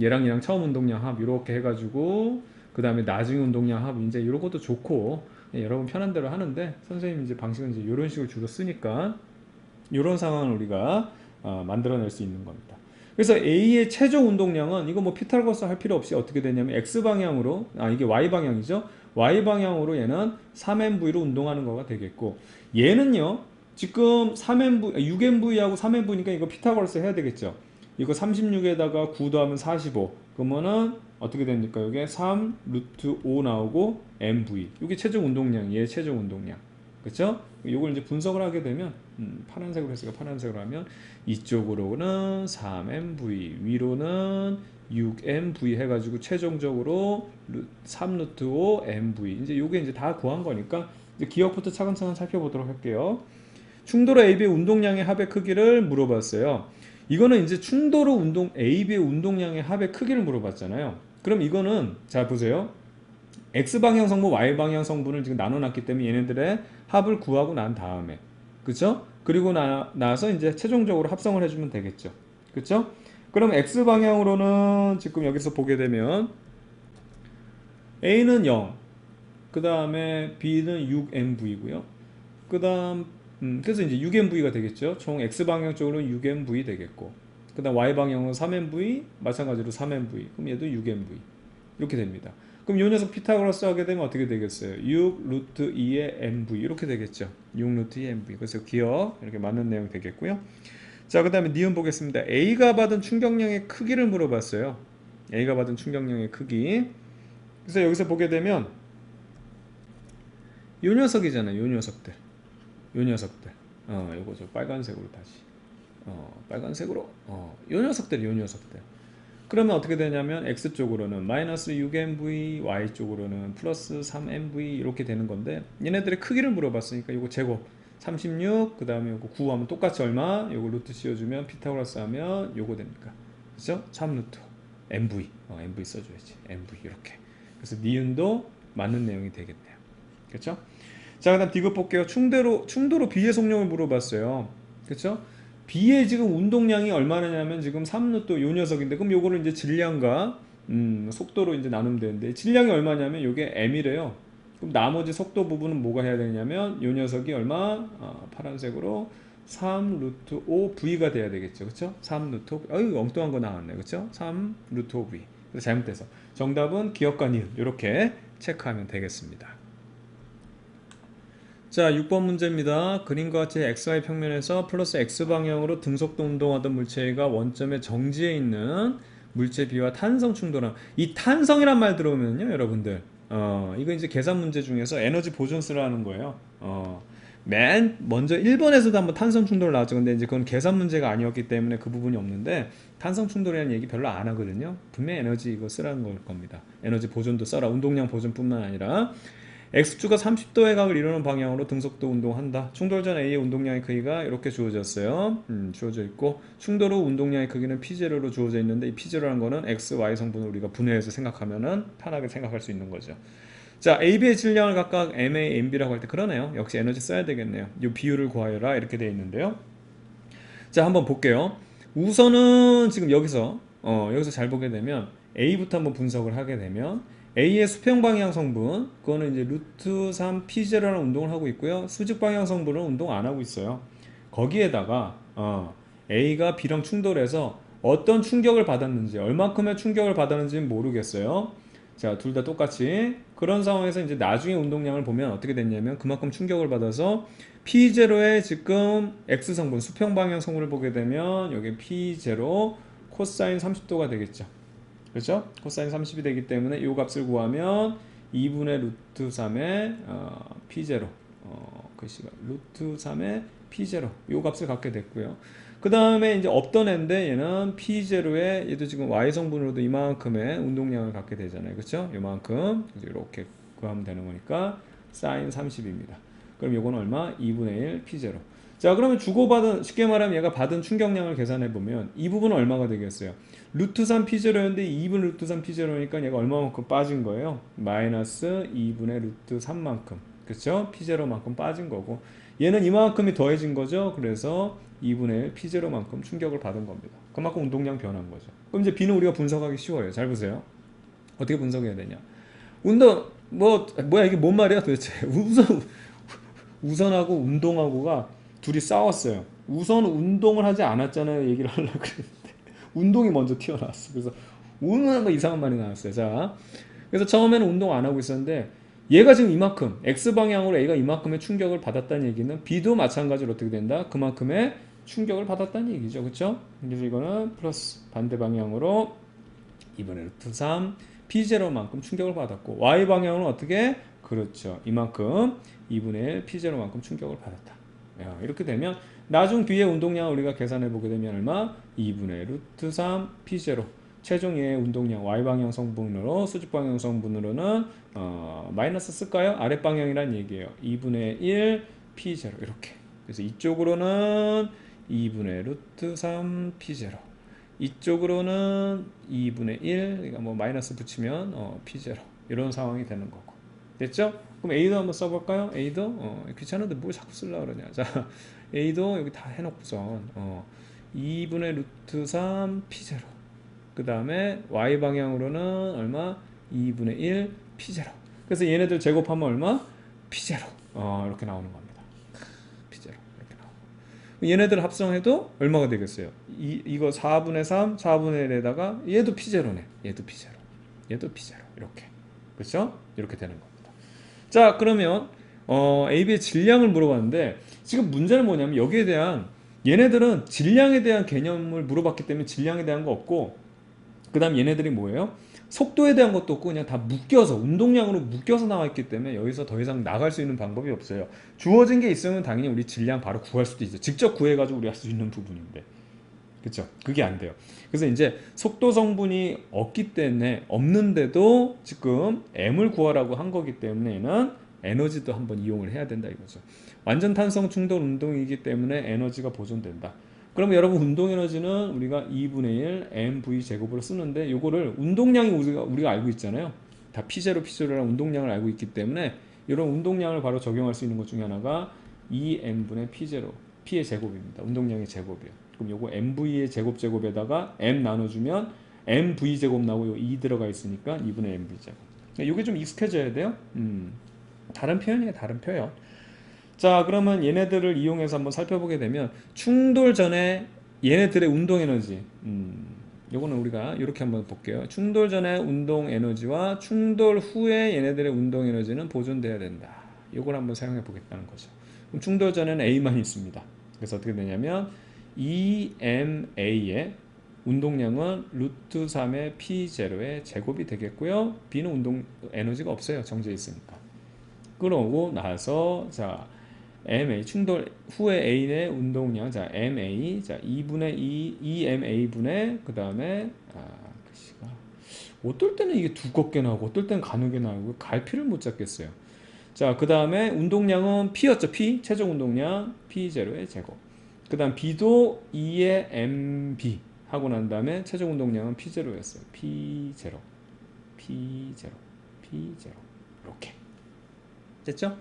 얘랑 처음 운동량 합 이렇게 해가지고 그 다음에 나중에 운동량 합 이제 이런 것도 좋고 여러분 편한 대로 하는데 선생님 이제 방식은 이제 이런 식으로 주로 쓰니까 이런 상황을 우리가 만들어낼 수 있는 겁니다. 그래서 A의 최종 운동량은 이거 뭐 피타고라스 할 필요 없이 어떻게 되냐면 X방향으로 이게 Y방향이죠. Y방향으로 얘는 3mv로 운동하는 거가 되겠고 얘는요. 지금 6mv하고 3mv니까 이거 피타고라스 해야 되겠죠. 이거 36에다가 9 더하면 45 그러면은 어떻게 됩니까? 이게 3 루트 5 나오고 mv 이게 최종 운동량 얘 최종 운동량 그렇죠? 이걸 이제 분석을 하게 되면 파란색으로 했으니까 파란색으로 하면 이쪽으로는 3mv 위로는 6mv 해가지고 최종적으로 3 루트 5 mv 이제 요게 이제 다 구한 거니까 이제 기억부터 차근차근 살펴보도록 할게요. 충돌 AB의 운동량의 합의 크기를 물어봤어요. 이거는 이제 충돌 운동 AB의 운동량의 합의 크기를 물어봤잖아요. 그럼 이거는 자 보세요. X방향 성분, Y방향 성분을 지금 나눠놨기 때문에 얘네들의 합을 구하고 난 다음에 그쵸? 그리고 나서 이제 최종적으로 합성을 해주면 되겠죠. 그쵸? 그럼 X방향으로는 지금 여기서 보게 되면 A는 0, 그 다음에 B는 6mv고요. 그 다음 그래서 이제 6mv가 되겠죠. 총 X방향 쪽으로는 6mv 되겠고 그 다음 Y방향으로 3mv 마찬가지로 3mv 그럼 얘도 6mv 이렇게 됩니다. 그럼 이 녀석 피타고라스 하게 되면 어떻게 되겠어요? 6 루트 2의 mv 이렇게 되겠죠. 6 루트 2의 mv 그래서 기억 이렇게 맞는 내용이 되겠고요. 자, 그 다음에 니은 보겠습니다. A가 받은 충격량의 크기를 물어봤어요. A가 받은 충격량의 크기. 그래서 여기서 보게 되면 요 녀석이잖아요. 요 녀석들. 요 녀석들. 요거 저 빨간색으로 다시. 빨간색으로. 요 녀석들, 요 녀석들. 그러면 어떻게 되냐면 X쪽으로는 마이너스 6mv, Y쪽으로는 플러스 3mv 이렇게 되는 건데 얘네들의 크기를 물어봤으니까 이거 제곱 36, 그 다음에 요거 9 하면 똑같이 얼마? 요거 루트 씌워주면 피타고라스 하면 요거 됩니까? 그죠? 3 루트 mv, mv 써줘야지. mv 이렇게. 그래서 니은도 맞는 내용이 되겠네요. 그렇죠? 자, 그 다음 디귿 볼게요. 충도로 B의 속력을 물어봤어요. 그렇죠? B의 지금 운동량이 얼마냐면 지금 3루트 요 녀석인데 그럼 요거를 이제 질량과 속도로 이제 나누면 되는데 질량이 얼마냐면 요게 m이래요. 그럼 나머지 속도 부분은 뭐가 해야 되냐면 요 녀석이 얼마? 파란색으로 3 루트 5 V가 돼야 되겠죠. 그렇죠? 3 루트 5 V. 엉뚱한 거 나왔네. 그렇죠? 3 루트 5 V. 그래서 잘못돼서 정답은 기억과 니은 이렇게 체크하면 되겠습니다. 자, 6번 문제입니다. 그림과 같이 XY 평면에서 플러스 X방향으로 등속도 운동하던 물체가 원점의 정지에 있는 물체 B와 탄성 충돌함. 이 탄성이란 말 들어오면요, 여러분들. 이거 이제 계산 문제 중에서 에너지 보존스를 하는 거예요. 맨 먼저 1번에서도 한번 탄성 충돌 나왔죠. 근데 이제 그건 계산 문제가 아니었기 때문에 그 부분이 없는데 탄성 충돌이라는 얘기 별로 안 하거든요. 분명히 에너지 이거 쓰라는 걸 겁니다. 에너지 보존도 써라. 운동량 보존뿐만 아니라 X축가 30도의 각을 이루는 방향으로 등속도 운동한다. 충돌 전 A의 운동량의 크기가 이렇게 주어졌어요. 주어져 있고 충돌 후 운동량의 크기는 P0로 주어져 있는데 이 P0라는 거는 X, Y 성분을 우리가 분해해서 생각하면은 편하게 생각할 수 있는 거죠. 자, AB의 질량을 각각 MA, MB라고 할 때 그러네요. 역시 에너지 써야 되겠네요. 이 비율을 구하여라 이렇게 되어 있는데요. 자, 한번 볼게요. 우선은 지금 여기서 잘 보게 되면 A부터 한번 분석을 하게 되면 A의 수평 방향 성분 그거는 이제 루트 3 P0라는 운동을 하고 있고요. 수직 방향 성분은 운동 안 하고 있어요. 거기에다가 A가 B랑 충돌해서 어떤 충격을 받았는지 얼마큼의 충격을 받았는지는 모르겠어요. 자, 둘 다 똑같이 그런 상황에서 이제 나중에 운동량을 보면 어떻게 됐냐면 그만큼 충격을 받아서 P0의 지금 X성분 수평 방향 성분을 보게 되면 여기 P0 코사인 30도가 되겠죠. 그렇죠? 코사인 30이 되기 때문에 이 값을 구하면 2분의 루트 3의 P0 글씨가 루트 3의 P0 이 값을 갖게 됐고요. 그 다음에 이제 없던 애인데 얘는 P0에 얘도 지금 Y 성분으로도 이만큼의 운동량을 갖게 되잖아요. 그렇죠? 이만큼 이렇게 구하면 되는 거니까 사인 30입니다. 그럼 요거는 얼마? 2분의 1 P0. 자, 그러면 주고받은 쉽게 말하면 얘가 받은 충격량을 계산해 보면 이 부분은 얼마가 되겠어요? 루트 3 P0였는데 2분 루트 3 P0니까 얘가 얼마만큼 빠진 거예요? 마이너스 2분의 루트 3만큼. 그렇죠? P0만큼 빠진 거고 얘는 이만큼이 더해진 거죠. 그래서 2분의 1 P0만큼 충격을 받은 겁니다. 그만큼 운동량 변한 거죠. 그럼 이제 B는 우리가 분석하기 쉬워요. 잘 보세요. 어떻게 분석해야 되냐? 뭐야 이게 뭔 말이야 도대체? 우선하고 운동하고가 둘이 싸웠어요. 우선 운동을 하지 않았잖아요. 얘기를 하려고 그랬는데 운동이 먼저 튀어나왔어. 그래서 우는 뭐 이상한 말이 나왔어요. 자, 그래서 처음에는 운동 안 하고 있었는데 얘가 지금 이만큼 X방향으로 A가 이만큼의 충격을 받았다는 얘기는 B도 마찬가지로 어떻게 된다? 그만큼의 충격을 받았다는 얘기죠. 그렇죠? 그래서 이거는 플러스 반대 방향으로 2분의 루트 3 P0만큼 충격을 받았고 Y방향으로는 어떻게? 그렇죠. 이만큼 2분의 1 P0만큼 충격을 받았다. 이렇게 되면 나중 뒤에 운동량을 우리가 계산해 보게 되면 얼마? 2분의 루트 3 P0 최종의 운동량 Y방향 성분으로 수직방향 성분으로는 마이너스 쓸까요? 아랫방향이란 얘기예요. 2분의 1 P0 이렇게. 그래서 이쪽으로는 2분의 루트 3 P0 이쪽으로는 2분의 1 그러니까 뭐 마이너스 붙이면 P0 이런 상황이 되는 거고. 됐죠? 그럼 A도 한번 써볼까요? A도 귀찮은데 뭘 자꾸 쓰려고 그러냐. 자, A도 여기 다 해놓고선 2분의 루트 3 P0 그 다음에 Y방향으로는 얼마? 2분의 1 P0 그래서 얘네들 제곱하면 얼마? P0 이렇게 나오는 겁니다. P0 이렇게 나오고 얘네들 합성해도 얼마가 되겠어요? 이거 4분의 3 4분의 1에다가 얘도 P0네. 얘도 P0 얘도 P0 이렇게 그렇죠? 이렇게 되는 겁니다. 자, 그러면 AB의 질량을 물어봤는데 지금 문제는 뭐냐면 여기에 대한 얘네들은 질량에 대한 개념을 물어봤기 때문에 질량에 대한 거 없고 그 다음 얘네들이 뭐예요? 속도에 대한 것도 없고 그냥 다 묶여서 운동량으로 묶여서 나와 있기 때문에 여기서 더 이상 나갈 수 있는 방법이 없어요. 주어진 게 있으면 당연히 우리 질량 바로 구할 수도 있어요. 직접 구해가지고 우리 할 수 있는 부분인데 그쵸? 그게 안 돼요. 그래서 이제 속도 성분이 없기 때문에 없는데도 지금 M을 구하라고 한 거기 때문에 얘는 에너지도 한번 이용을 해야 된다 이거죠. 완전 탄성 충돌 운동이기 때문에 에너지가 보존된다. 그러면 여러분 운동 에너지는 우리가 2분의 1 mv 제곱으로 쓰는데 요거를 운동량이 우리가 알고 있잖아요. 다 P0, P0라는 운동량을 알고 있기 때문에 이런 운동량을 바로 적용할 수 있는 것 중에 하나가 2m분의 P0, P의 제곱입니다. 운동량의 제곱이에요. 그럼 요거 mv의 제곱에다가 m 나눠주면 mv 제곱 나오고 요 2 들어가 있으니까 2분의 mv 제곱. 요게 좀 익숙해져야 돼요. 다른 표현이에요. 다른 표현. 자, 그러면 얘네들을 이용해서 한번 살펴보게 되면 충돌 전에 얘네들의 운동 에너지 요거는 우리가 이렇게 한번 볼게요. 충돌 전에 운동 에너지와 충돌 후에 얘네들의 운동 에너지는 보존돼야 된다. 요걸 한번 사용해 보겠다는 거죠. 그럼 충돌 전에는 A만 있습니다. 그래서 어떻게 되냐면 2MA의 운동량은 루트 3의 P0의 제곱이 되겠고요. B는 운동 에너지가 없어요. 정지해 있으니까. 그러고 나서 자 MA 충돌 후에 A의 운동량 자 MA 자 2분의 2 2MA 분의 그 다음에 글씨가 어떨 때는 이게 두껍게 나오고 어떨 때는 가늘게 나오고 갈피를 못 잡겠어요. 자, 그 다음에 운동량은 P였죠. P 최종 운동량 P0의 제곱. 그 다음 B도 2의 MB 하고 난 다음에 최종 운동량은 P0였어요. P0 P0 P0 이렇게 됐죠?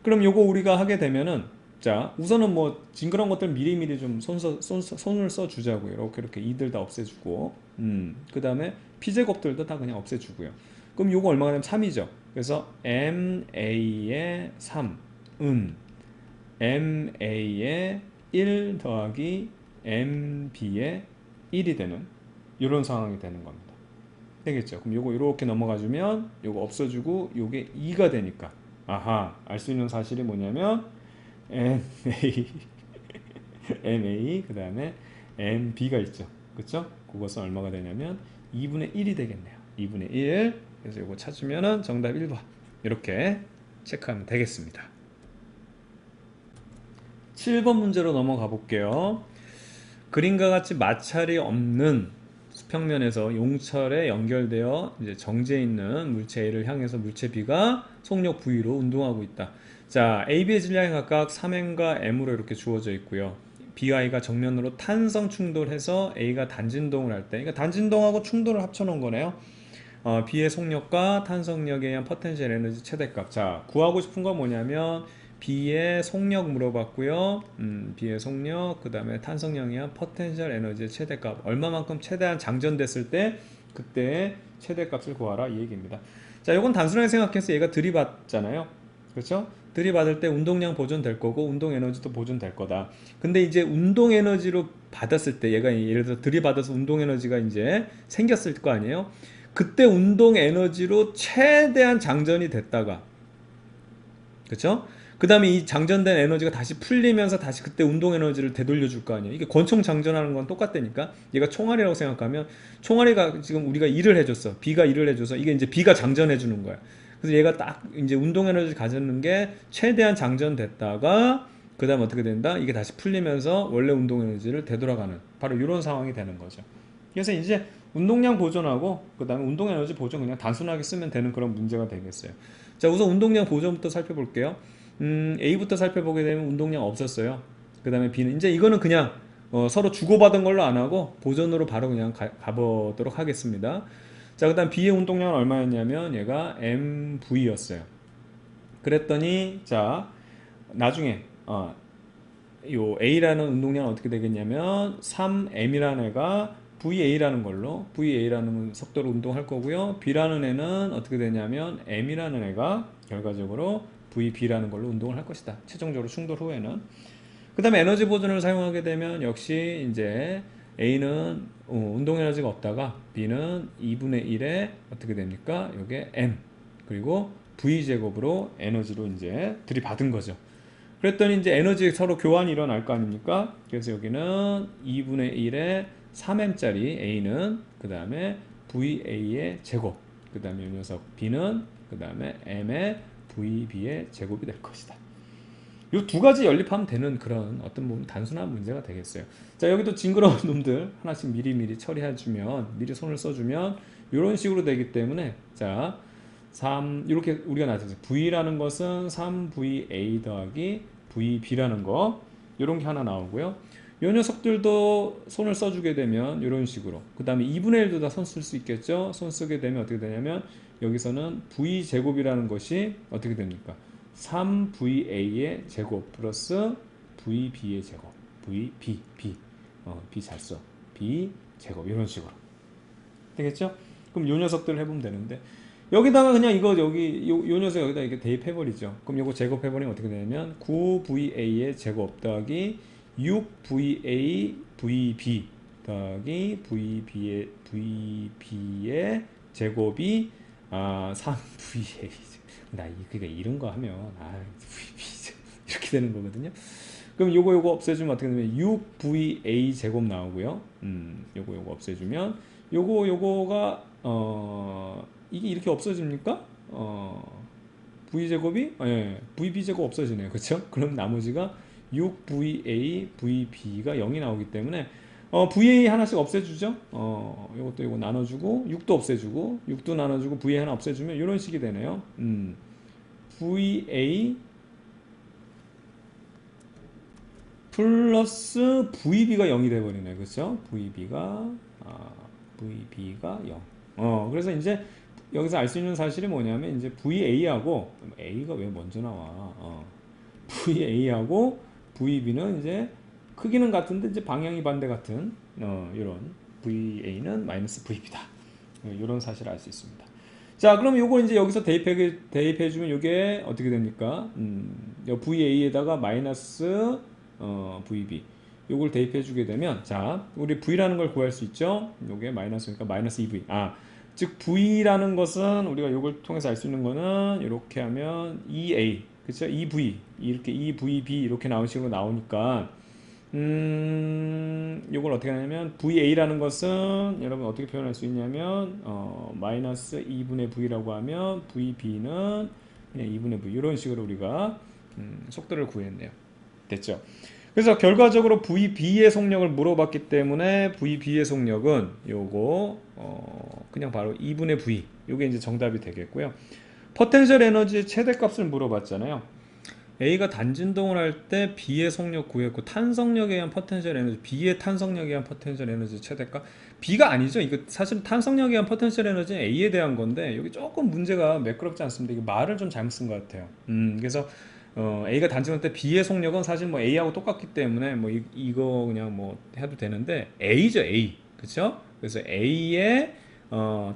그럼 요거 우리가 하게 되면은 자 우선은 뭐 징그러운 것들 미리미리 좀 손을 써 주자고요. 이렇게 이들 다 없애주고 그 다음에 P제곱들도 다 그냥 없애주고요. 그럼 요거 얼마가 되면 3이죠. 그래서 MA의 3은 MA의 1 더하기 MB의 1이 되는 이런 상황이 되는 겁니다. 되겠죠? 그럼 요거 이렇게 넘어가 주면 요거 없어지고 요게 2가 되니까 아하 알 수 있는 사실이 뭐냐면 MA MA 그 다음에 MB가 있죠. 그쵸? 그것은 얼마가 되냐면 2분의 1이 되겠네요. 2분의 1 그래서 요거 찾으면은 정답 1번 이렇게 체크하면 되겠습니다. 7번 문제로 넘어가 볼게요. 그림과 같이 마찰이 없는 수평면에서 용철에 연결되어 이제 정지해 있는 물체 A를 향해서 물체 B가 속력 V로 운동하고 있다. 자, A, B의 질량이 각각 3M과 M으로 이렇게 주어져 있고요. BI가 정면으로 탄성 충돌해서 A가 단진동을 할 때, 그러니까 단진동하고 충돌을 합쳐놓은 거네요. B의 속력과 탄성력에 의한 포텐셜 에너지 최대값. 자, 구하고 싶은 건 뭐냐면 B의 속력 물어봤고요. B의 속력, 그 다음에 탄성력에 의한 포텐셜 에너지의 최대값. 얼마만큼 최대한 장전됐을 때 그때 최대값을 구하라 이 얘기입니다. 자, 이건 단순하게 생각해서 얘가 들이받잖아요. 그렇죠? 들이받을 때 운동량 보존될 거고 운동 에너지도 보존될 거다. 근데 이제 운동 에너지로 받았을 때 얘가 예를 들어 들이받아서 운동 에너지가 이제 생겼을 거 아니에요? 그때 운동 에너지로 최대한 장전이 됐다가 그렇죠? 그 다음에 이 장전된 에너지가 다시 풀리면서 다시 그때 운동 에너지를 되돌려 줄 거 아니에요. 이게 권총 장전하는 건 똑같다니까. 얘가 총알이라고 생각하면 총알이가 지금 우리가 일을 해줬어. B가 일을 해줘서 이게 이제 B가 장전해 주는 거야. 그래서 얘가 딱 이제 운동 에너지 가졌는 게 최대한 장전됐다가 그 다음 어떻게 된다? 이게 다시 풀리면서 원래 운동 에너지를 되돌아가는 바로 이런 상황이 되는 거죠. 그래서 이제 운동량 보존하고 그 다음에 운동 에너지 보존 그냥 단순하게 쓰면 되는 그런 문제가 되겠어요. 자, 우선 운동량 보존부터 살펴볼게요. A부터 살펴보게 되면 운동량 없었어요. 그 다음에 B는 이제 이거는 그냥 서로 주고받은 걸로 안 하고 보존으로 바로 그냥 가보도록 하겠습니다. 자, 그 다음 B의 운동량은 얼마였냐면 얘가 MV였어요. 그랬더니 자 나중에 요 A라는 운동량은 어떻게 되겠냐면 3M이라는 애가 VA라는 걸로 VA라는 속도로 운동할 거고요. B라는 애는 어떻게 되냐면 M이라는 애가 결과적으로 VB라는 걸로 운동을 할 것이다. 최종적으로 충돌 후에는. 그 다음에 에너지 보존을 사용하게 되면 역시 이제 A는 운동 에너지가 없다가 B는 2분의 1에 어떻게 됩니까? 요게 M 그리고 V제곱으로 에너지로 이제 들이받은 거죠. 그랬더니 이제 에너지 서로 교환이 일어날 거 아닙니까? 그래서 여기는 2분의 1에 3M짜리 A는 그 다음에 VA의 제곱 그 다음에 이 녀석 B는 그 다음에 M의 VB의 제곱이 될 것이다. 이 두 가지 연립하면 되는 그런 어떤 부분 단순한 문제가 되겠어요. 자, 여기도 징그러운 놈들 하나씩 미리미리 처리해주면 미리 손을 써주면 이런 식으로 되기 때문에 자 3 이렇게 우리가 나타냈어요. V라는 것은 3VA 더하기 VB라는 거 이런 게 하나 나오고요. 이 녀석들도 손을 써주게 되면 이런 식으로 그 다음에 2분의 1도 다 손 쓸 수 있겠죠. 손 쓰게 되면 어떻게 되냐면 여기서는 V제곱이라는 것이 어떻게 됩니까? 3VA의 제곱 플러스 VB의 제곱 VB B 잘 써. B 제곱 이런 식으로 되겠죠? 그럼 요 녀석들을 해보면 되는데 여기다가 그냥 이거 여기 요 녀석 여기다 이렇게 대입해버리죠. 그럼 요거 제곱해버리면 어떻게 되냐면 9VA의 제곱 더하기 6VA VB 더하기 VB의 제곱이 3VA 나 그러니까 이런 거 하면 VB 이렇게 되는 거거든요. 그럼 요거 없애주면 어떻게 되냐면 6VA 제곱 나오고요. 요거 없애주면 요거가 이게 이렇게 없어집니까? V제곱이 VB제곱 없어지네요. 그쵸? 그럼 나머지가 6VA, VB가 0이 나오기 때문에 VA 하나씩 없애주죠. 이것도 이거 나눠주고 6도 없애주고 6도 나눠주고 VA 하나 없애주면 이런 식이 되네요. VA 플러스 VB가 0이 돼버리네. 그쵸? VB가 0. 그래서 이제 여기서 알 수 있는 사실이 뭐냐면 이제 VA하고 A가 왜 먼저 나와? VA하고 VB는 이제 크기는 같은데 이제 방향이 반대 같은 이런 VA는 마이너스 VB다. 이런 사실을 알 수 있습니다. 자, 그럼 요거 이제 여기서 대입해주면 요게 어떻게 됩니까? 요 VA에다가 마이너스 VB 요걸 대입해주게 되면 자, 우리 V라는 걸 구할 수 있죠? 요게 마이너스니까 마이너스 2V. 즉 V라는 것은 우리가 요걸 통해서 알 수 있는 거는 이렇게 하면 2A 그쵸? 2V 이렇게 2VB 이렇게 나온 식으로 나오니까 요걸 어떻게 하냐면 VA라는 것은 여러분 어떻게 표현할 수 있냐면 마이너스 2분의 V라고 하면 VB는 그냥 2분의 V 이런 식으로 우리가 속도를 구했네요. 됐죠? 그래서 결과적으로 VB의 속력을 물어봤기 때문에 VB의 속력은 요거 그냥 바로 2분의 V 요게 이제 정답이 되겠고요. 포텐셜 에너지의 최대값을 물어봤잖아요. A가 단진동을 할 때 B의 속력 구했고 탄성력에 의한 포텐셜 에너지 B의 탄성력에 의한 포텐셜 에너지 최대값 B가 아니죠. 이거 사실 탄성력에 의한 포텐셜 에너지는 A에 대한 건데 여기 조금 문제가 매끄럽지 않습니다. 이게 말을 좀 잘못 쓴 것 같아요. 그래서 A가 단진할 때 B의 속력은 사실 뭐 A하고 똑같기 때문에 뭐 이거 그냥 뭐 해도 되는데 A죠 A 그쵸? 그래서 A의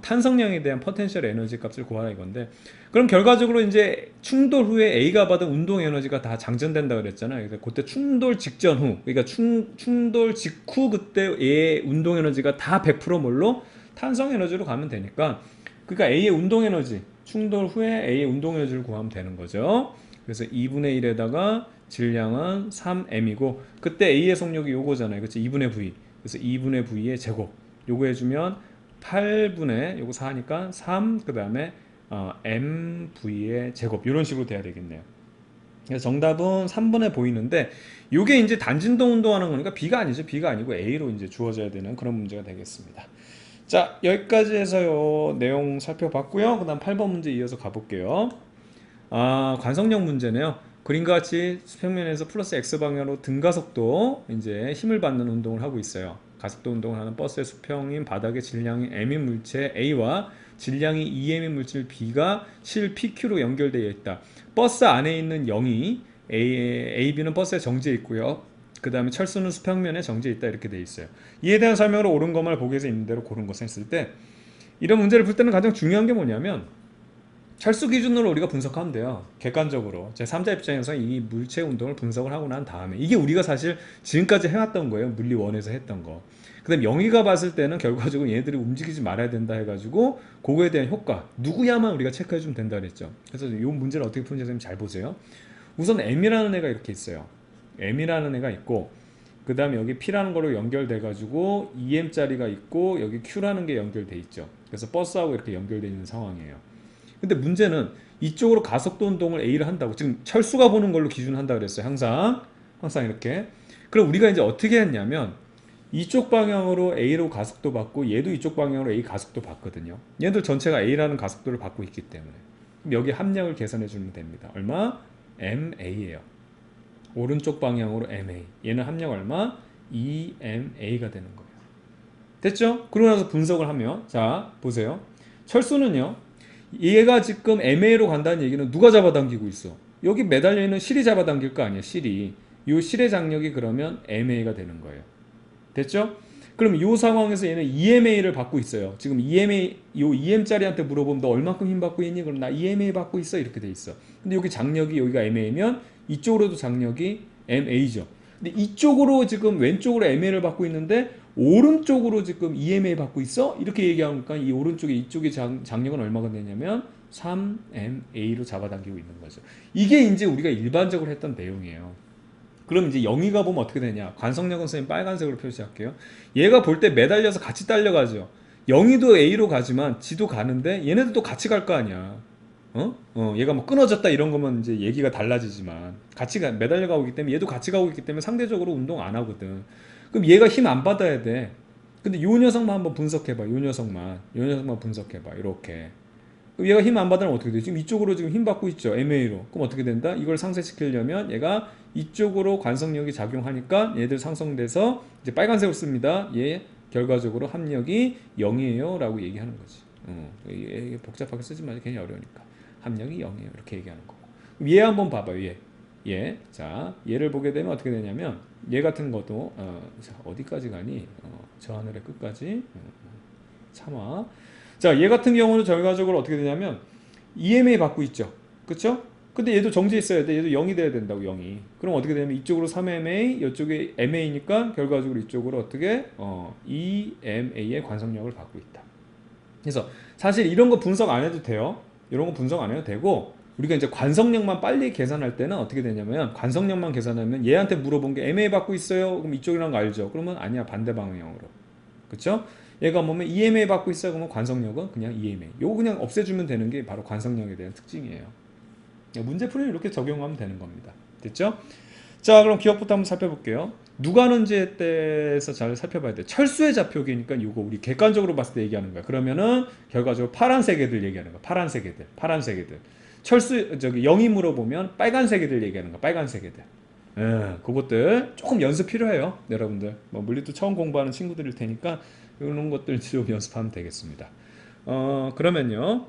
탄성량에 대한 포텐셜 에너지 값을 구하라 이건데 그럼 결과적으로 이제 충돌 후에 A가 받은 운동 에너지가 다 장전된다 그랬잖아요. 그래서 그때 충돌 직전 후 그러니까 충돌 직후 그때의 운동 에너지가 다 100% 뭘로 탄성 에너지로 가면 되니까 그러니까 A의 운동 에너지 충돌 후에 A의 운동 에너지를 구하면 되는 거죠. 그래서 2분의 1에다가 질량은 3m이고 그때 A의 속력이 요거잖아요. 그치? 2분의 V 그래서 2분의 V의 제곱 요거 해주면 8분의 요거 4니까 3 그 다음에 MV의 제곱 이런 식으로 돼야 되겠네요. 그래서 정답은 3번에 보이는데 요게 이제 단진동 운동하는 거니까 B가 아니죠. B가 아니고 A로 이제 주어져야 되는 그런 문제가 되겠습니다. 자, 여기까지 해서요 내용 살펴봤고요. 그 다음 8번 문제 이어서 가볼게요. 관성력 문제네요. 그림과 같이 수평면에서 플러스 X 방향으로 등가속도 이제 힘을 받는 운동을 하고 있어요. 가속도 운동을 하는 버스의 수평인 바닥의 질량이 M인 물체 A와 질량이 2M인 물질 B가 실 PQ로 연결되어 있다. 버스 안에 있는 0이 AB는 버스에 정지해 있고요. 그 다음에 철수는 수평면에 정지해 있다 이렇게 되어 있어요. 이에 대한 설명을 옳은 것만 보기에서 있는 대로 고른 것을 했을 때 이런 문제를 풀 때는 가장 중요한 게 뭐냐면 철수 기준으로 우리가 분석하면 돼요. 객관적으로 제3자 입장에서 이 물체 운동을 분석을 하고 난 다음에 이게 우리가 사실 지금까지 해왔던 거예요. 물리 1에서 했던 거. 그 다음에 영희가 봤을 때는 결과적으로 얘네들이 움직이지 말아야 된다 해가지고 그거에 대한 효과 누구야만 우리가 체크해주면 된다 그랬죠. 그래서 이 문제를 어떻게 푸는지 선생님 잘 보세요. 우선 M이라는 애가 이렇게 있어요. M이라는 애가 있고 그 다음에 여기 P라는 거로 연결돼 가지고 EM짜리가 있고 여기 Q라는 게 연결돼 있죠. 그래서 버스하고 이렇게 연결되어 있는 상황이에요. 근데 문제는 이쪽으로 가속도 운동을 A를 한다고 지금 철수가 보는 걸로 기준한다 그랬어요. 항상 이렇게. 그럼 우리가 이제 어떻게 했냐면 이쪽 방향으로 A로 가속도 받고 얘도 이쪽 방향으로 A 가속도 받거든요. 얘들 전체가 A라는 가속도를 받고 있기 때문에 그럼 여기 함량을 계산해 주면 됩니다. 얼마? MA예요. 오른쪽 방향으로 MA. 얘는 함량 얼마? 2MA가 되는 거예요. 됐죠? 그러고 나서 분석을 하면 자 보세요. 철수는요. 얘가 지금 MA로 간다는 얘기는 누가 잡아당기고 있어? 여기 매달려 있는 실이 잡아당길 거 아니야. 실이. 이 실의 장력이 그러면 MA가 되는 거예요. 됐죠? 그럼 이 상황에서 얘는 EMA를 받고 있어요. 지금 EMA, 요 EM짜리한테 물어보면 너 얼마큼 힘 받고 있니? 그럼 나 EMA 받고 있어. 이렇게 돼 있어. 근데 여기 장력이 여기가 MA면 이쪽으로도 장력이 MA죠. 근데 이쪽으로 지금 왼쪽으로 MA를 받고 있는데 오른쪽으로 지금 EMA 받고 있어? 이렇게 얘기하니까 이 오른쪽에 이쪽의 장력은 얼마가 되냐면 3MA로 잡아당기고 있는 거죠. 이게 이제 우리가 일반적으로 했던 내용이에요. 그럼 이제 영희가 보면 어떻게 되냐? 관성력은 선생님 빨간색으로 표시할게요. 얘가 볼 때 매달려서 같이 딸려가죠. 영희도 A로 가지만 지도 가는데 얘네들도 같이 갈 거 아니야. 얘가 뭐 끊어졌다 이런 거면 이제 얘기가 달라지지만 같이 매달려 가고 있기 때문에 얘도 같이 가고 있기 때문에 상대적으로 운동 안 하거든. 그럼 얘가 힘 안 받아야 돼. 근데 요 녀석만 한번 분석해봐. 요 녀석만 분석해봐. 이렇게. 그럼 얘가 힘 안 받으면 어떻게 돼? 지금 이쪽으로 지금 힘 받고 있죠. MA로. 그럼 어떻게 된다? 이걸 상쇄시키려면 얘가 이쪽으로 관성력이 작용하니까 얘들 상성돼서 이제 빨간색을 씁니다. 얘 결과적으로 합력이 0이에요. 라고 얘기하는 거지. 이게 복잡하게 쓰지 마세요. 괜히 어려우니까. 합력이 0이에요. 이렇게 얘기하는 거고. 그럼 얘 한번 봐봐요. 얘. 자, 얘를 보게 되면 어떻게 되냐면 얘 같은 것도 자, 어디까지 가니? 저 하늘의 끝까지. 참아. 자, 얘 같은 경우는 결과적으로 어떻게 되냐면 EMA 받고 있죠. 그쵸? 근데 얘도 정지해 있어야 돼. 얘도 0이 돼야 된다고, 0이. 그럼 어떻게 되냐면 이쪽으로 3MA, 이쪽에 MA니까 결과적으로 이쪽으로 어떻게? EMA의 관성력을 받고 있다. 그래서 사실 이런 거 분석 안 해도 돼요. 이런 거 분석 안 해도 되고 우리가 이제 관성력만 빨리 계산할 때는 어떻게 되냐면 관성력만 계산하면 얘한테 물어본 게 MA 받고 있어요. 그럼 이쪽이란 거 알죠? 그러면 아니야, 반대 방향으로. 그쵸? 얘가 뭐면 EMA 받고 있어요. 그러면 관성력은 그냥 EMA. 요거 그냥 없애주면 되는 게 바로 관성력에 대한 특징이에요. 문제풀이를 이렇게 적용하면 되는 겁니다. 됐죠? 자, 그럼 기억부터 한번 살펴볼게요. 누가 하는지에 대해서 잘 살펴봐야 돼. 철수의 좌표기니까 이거 우리 객관적으로 봤을 때 얘기하는 거야. 그러면은 결과적으로 파란색 애들 얘기하는 거야. 파란색 애들. 철수 저기 0이 물어보면 빨간색 애들 얘기하는 거야. 빨간색 애들. 그것들 조금 연습 필요해요. 여러분들. 뭐 물리도 처음 공부하는 친구들일 테니까 이런 것들 좀 연습하면 되겠습니다. 그러면요.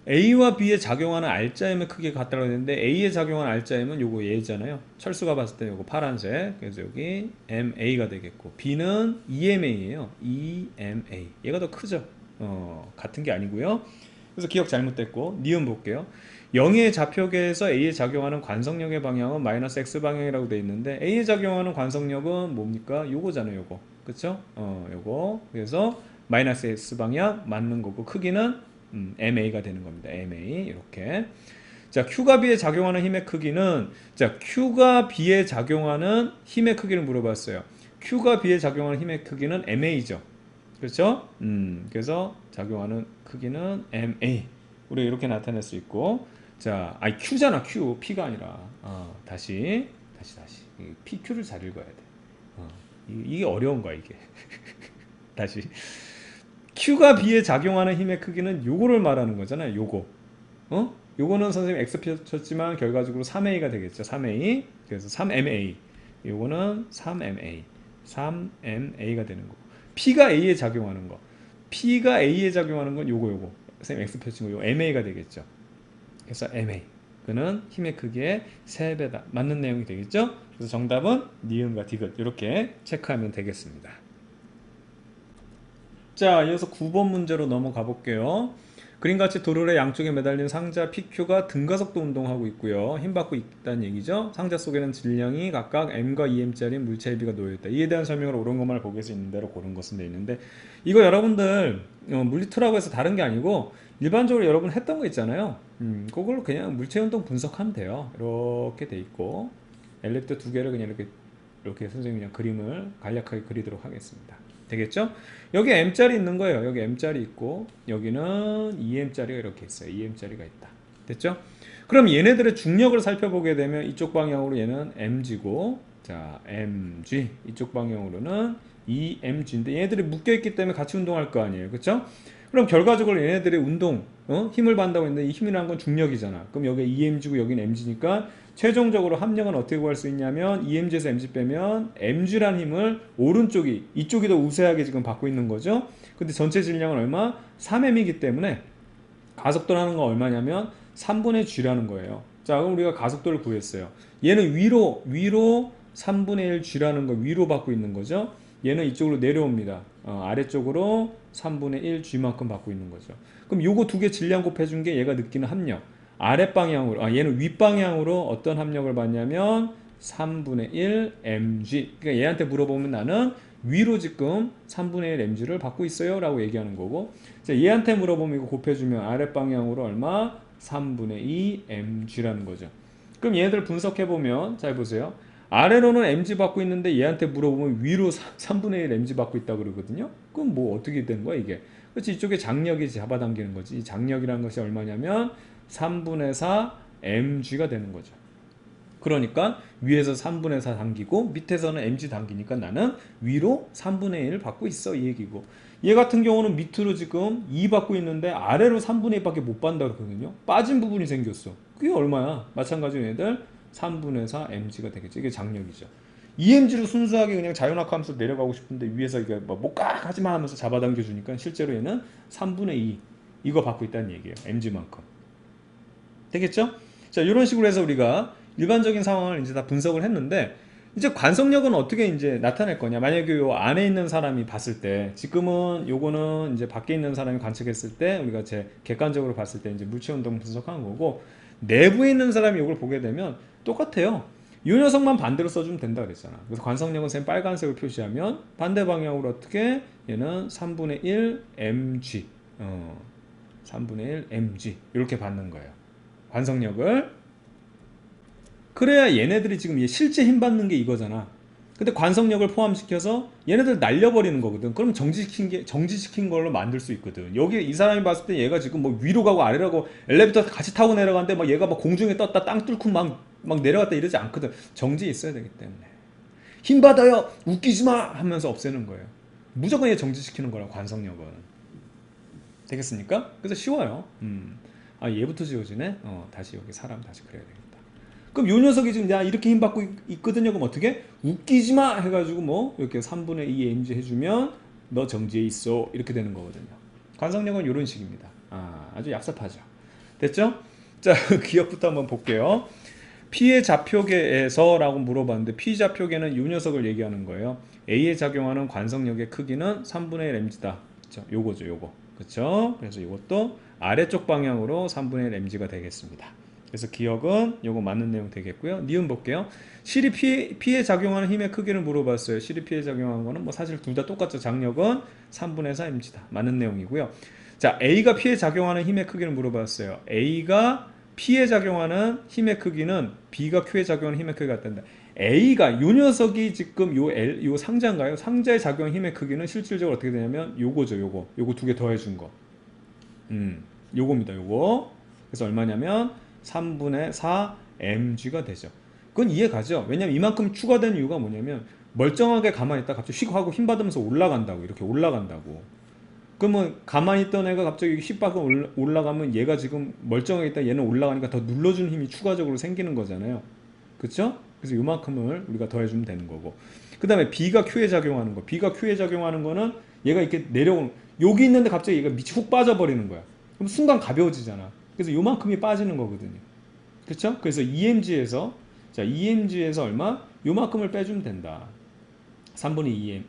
A와 B에 작용하는 알짜임의 크기가 같다고 했는데 A에 작용하는 알짜임은 요거 얘잖아요. 철수가 봤을 때 요거 파란색. 그래서 여기 MA가 되겠고 B는 EMA예요. EMA. 얘가 더 크죠. 같은 게 아니고요. 그래서 기억 잘못됐고 니은 볼게요. 0의 좌표계에서 A에 작용하는 관성력의 방향은 마이너스 X 방향이라고 되어 있는데 A에 작용하는 관성력은 뭡니까? 요거잖아요. 요거. 그쵸? 요거. 그래서 마이너스 X 방향 맞는 거고 크기는 MA가 되는 겁니다. MA 이렇게. 자, Q가 B에 작용하는 힘의 크기는 자, Q가 B에 작용하는 힘의 크기를 물어봤어요. Q가 B에 작용하는 힘의 크기는 MA죠. 그렇죠? 그래서 작용하는 크기는 MA. 우리가 이렇게 나타낼 수 있고. 자, Q잖아, Q. P가 아니라. 다시. PQ를 잘 읽어야 돼. 이게 어려운 거야, 이게. 다시. Q가 B에 작용하는 힘의 크기는 요거를 말하는 거잖아요. 요거. 요거는 선생님 X 쳤지만 결과적으로 3A가 되겠죠. 3A. 그래서 3MA. 요거는 3MA. 3MA가 되는 거고. P가 A에 작용하는 거. P가 A에 작용하는 건 요거. 선생님 X 펼친 거 요거 MA가 되겠죠. 그래서 MA. 그는 힘의 크기의 3배다. 맞는 내용이 되겠죠? 그래서 정답은 니은과 디귿 이렇게 체크하면 되겠습니다. 자, 이어서 9번 문제로 넘어가 볼게요. 그림같이 도로의 양쪽에 매달린 상자 PQ가 등가속도 운동하고 있고요. 힘받고 있다는 얘기죠. 상자 속에는 질량이 각각 M과 2M짜리 물체비가 놓여있다. 이에 대한 설명을 옳은 것만을 보기 위해서 있는 대로 고른 것은 돼 있는데 이거 여러분들 물리투라고 해서 다른 게 아니고 일반적으로 여러분 했던 거 있잖아요. 그걸로 그냥 물체 운동 분석하면 돼요. 이렇게 돼 있고 엘리트 두 개를 그냥 이렇게 선생님이 그냥 그림을 간략하게 그리도록 하겠습니다. 되겠죠? 여기 M짜리 있는 거예요. 여기 M짜리 있고 여기는 2M짜리가 이렇게 있어요. 2M짜리가 있다. 됐죠? 그럼 얘네들의 중력을 살펴보게 되면 이쪽 방향으로 얘는 Mg고 자 Mg 이쪽 방향으로는 2Mg인데 얘네들이 묶여있기 때문에 같이 운동할 거 아니에요. 그쵸? 그럼 결과적으로 얘네들의 운동 힘을 받는다고 했는데 이 힘이라는 건 중력이잖아. 그럼 여기 2Mg고 여기는 Mg니까 최종적으로 합력은 어떻게 구할 수 있냐면 EMG에서 MG 빼면 MG라는 힘을 오른쪽이 이쪽이 더 우세하게 지금 받고 있는 거죠. 근데 전체 질량은 얼마? 3M이기 때문에 가속도라는 건 얼마냐면 3분의 G라는 거예요. 자, 그럼 우리가 가속도를 구했어요. 얘는 위로 3분의 1 G라는 거 위로 받고 있는 거죠. 얘는 이쪽으로 내려옵니다. 아래쪽으로 3분의 1 G만큼 받고 있는 거죠. 그럼 요거 두 개 질량 곱해준 게 얘가 느끼는 합력. 아랫방향으로 얘는 윗방향으로 어떤 합력을 받냐면 3분의 1 mg. 그러니까 얘한테 물어보면 나는 위로 지금 3분의 1 mg를 받고 있어요 라고 얘기하는 거고 자, 얘한테 물어보면 이거 곱해주면 아랫방향으로 얼마? 3분의 2 mg라는 거죠. 그럼 얘들 분석해보면 잘 보세요. 아래로는 mg 받고 있는데 얘한테 물어보면 위로 3분의 1 mg 받고 있다고 그러거든요. 그럼 뭐 어떻게 된 거야 이게? 그렇지, 이쪽에 장력이 잡아당기는 거지. 이 장력이라는 것이 얼마냐면 3분의 4 mg가 되는 거죠. 그러니까 위에서 3분의 4 당기고 밑에서는 mg 당기니까 나는 위로 3분의 1 받고 있어, 이 얘기고. 얘 같은 경우는 밑으로 지금 2 받고 있는데 아래로 3분의 1밖에 못 받는다 그러거든요. 빠진 부분이 생겼어. 그게 얼마야? 마찬가지로 얘들 3분의 4 mg가 되겠죠. 이게 장력이죠. EMG로 순수하게 그냥 자연학하면서 내려가고 싶은데 위에서 이게 못 가! 하지만 하면서 잡아당겨 주니까 실제로 얘는 3분의 2 이거 받고 있다는 얘기예요. mg만큼. 되겠죠? 자, 이런 식으로 해서 우리가 일반적인 상황을 이제 다 분석을 했는데, 이제 관성력은 어떻게 이제 나타낼 거냐. 만약에 요 안에 있는 사람이 봤을 때, 지금은 요거는 이제 밖에 있는 사람이 관측했을 때 우리가 제 객관적으로 봤을 때 이제 물체 운동 분석한 거고, 내부에 있는 사람이 요걸 보게 되면 똑같아요. 이 녀석만 반대로 써주면 된다 그랬잖아. 그래서 관성력은 쌤 빨간색으로 표시하면 반대 방향으로 어떻게, 얘는 3분의 1 mg 3분의 1 mg 이렇게 받는 거예요. 관성력을. 그래야 얘네들이 지금 실제 힘 받는 게 이거잖아. 근데 관성력을 포함시켜서 얘네들 날려버리는 거거든. 그럼 정지시킨 걸로 만들 수 있거든. 여기 이 사람이 봤을 때 얘가 지금 뭐 위로 가고 아래로 가고 엘리베이터 같이 타고 내려가는데 막 얘가 막 공중에 떴다 땅 뚫고 막 내려갔다 이러지 않거든. 정지에 있어야 되기 때문에. 힘 받아요! 웃기지 마! 하면서 없애는 거예요. 무조건 얘 정지시키는 거라, 관성력은. 되겠습니까? 그래서 쉬워요. 아, 얘부터 지워지네? 다시 여기 사람 다시 그려야 되겠다. 그럼 요 녀석이 지금 야 이렇게 힘 받고 있거든요. 그럼 어떻게? 웃기지 마! 해가지고 뭐 이렇게 3분의 2 mg 해주면 너 정지에 있어. 이렇게 되는 거거든요. 관성력은 이런 식입니다. 아주 얍삽하죠. 됐죠? 자, 기억부터 한번 볼게요. P의 좌표계에서 라고 물어봤는데, P 좌표계는 이 녀석을 얘기하는 거예요. A에 작용하는 관성력의 크기는 3분의 1 mg다. 그쵸? 요거죠, 요거. 그쵸? 그래서 이것도 아래쪽 방향으로 3분의 1 mg가 되겠습니다. 그래서 기억은 요거 맞는 내용 되겠고요. 니은 볼게요. 실이 P에 작용하는 힘의 크기를 물어봤어요. 실이 P에 작용하는 거는 뭐 사실 둘 다 똑같죠. 장력은 3분의 4 mg다. 맞는 내용이고요. 자, A가 P에 작용하는 힘의 크기를 물어봤어요. A가 P에 작용하는 힘의 크기는 B가 Q에 작용하는 힘의 크기가 같단다. A가 요 녀석이 지금 요 상자인가요? 상자에 작용한 힘의 크기는 실질적으로 어떻게 되냐면 요거죠. 요거 두 개 더해준 거. 요겁니다. 요거. 그래서 얼마냐면 3분의 4 mg가 되죠. 그건 이해가죠? 왜냐면 이만큼 추가된 이유가 뭐냐면 멀쩡하게 가만히 있다 갑자기 휙 하고 힘 받으면서 올라간다고. 이렇게 올라간다고. 그러면 가만히 있던 애가 갑자기 휙 받고 올라가면 얘가 지금 멀쩡하게 있다 얘는 올라가니까 더 눌러주는 힘이 추가적으로 생기는 거잖아요. 그쵸? 그래서 요만큼을 우리가 더해주면 되는 거고, 그 다음에 B가 Q에 작용하는 거. B가 Q에 작용하는 거는 얘가 이렇게 내려오는, 여기 있는데 갑자기 얘가 밑이 훅 빠져버리는 거야. 그럼 순간 가벼워지잖아. 그래서 요만큼이 빠지는 거거든요. 그쵸? 그래서 EMG에서, 자, EMG에서 얼마? 요만큼을 빼주면 된다. 3분의 2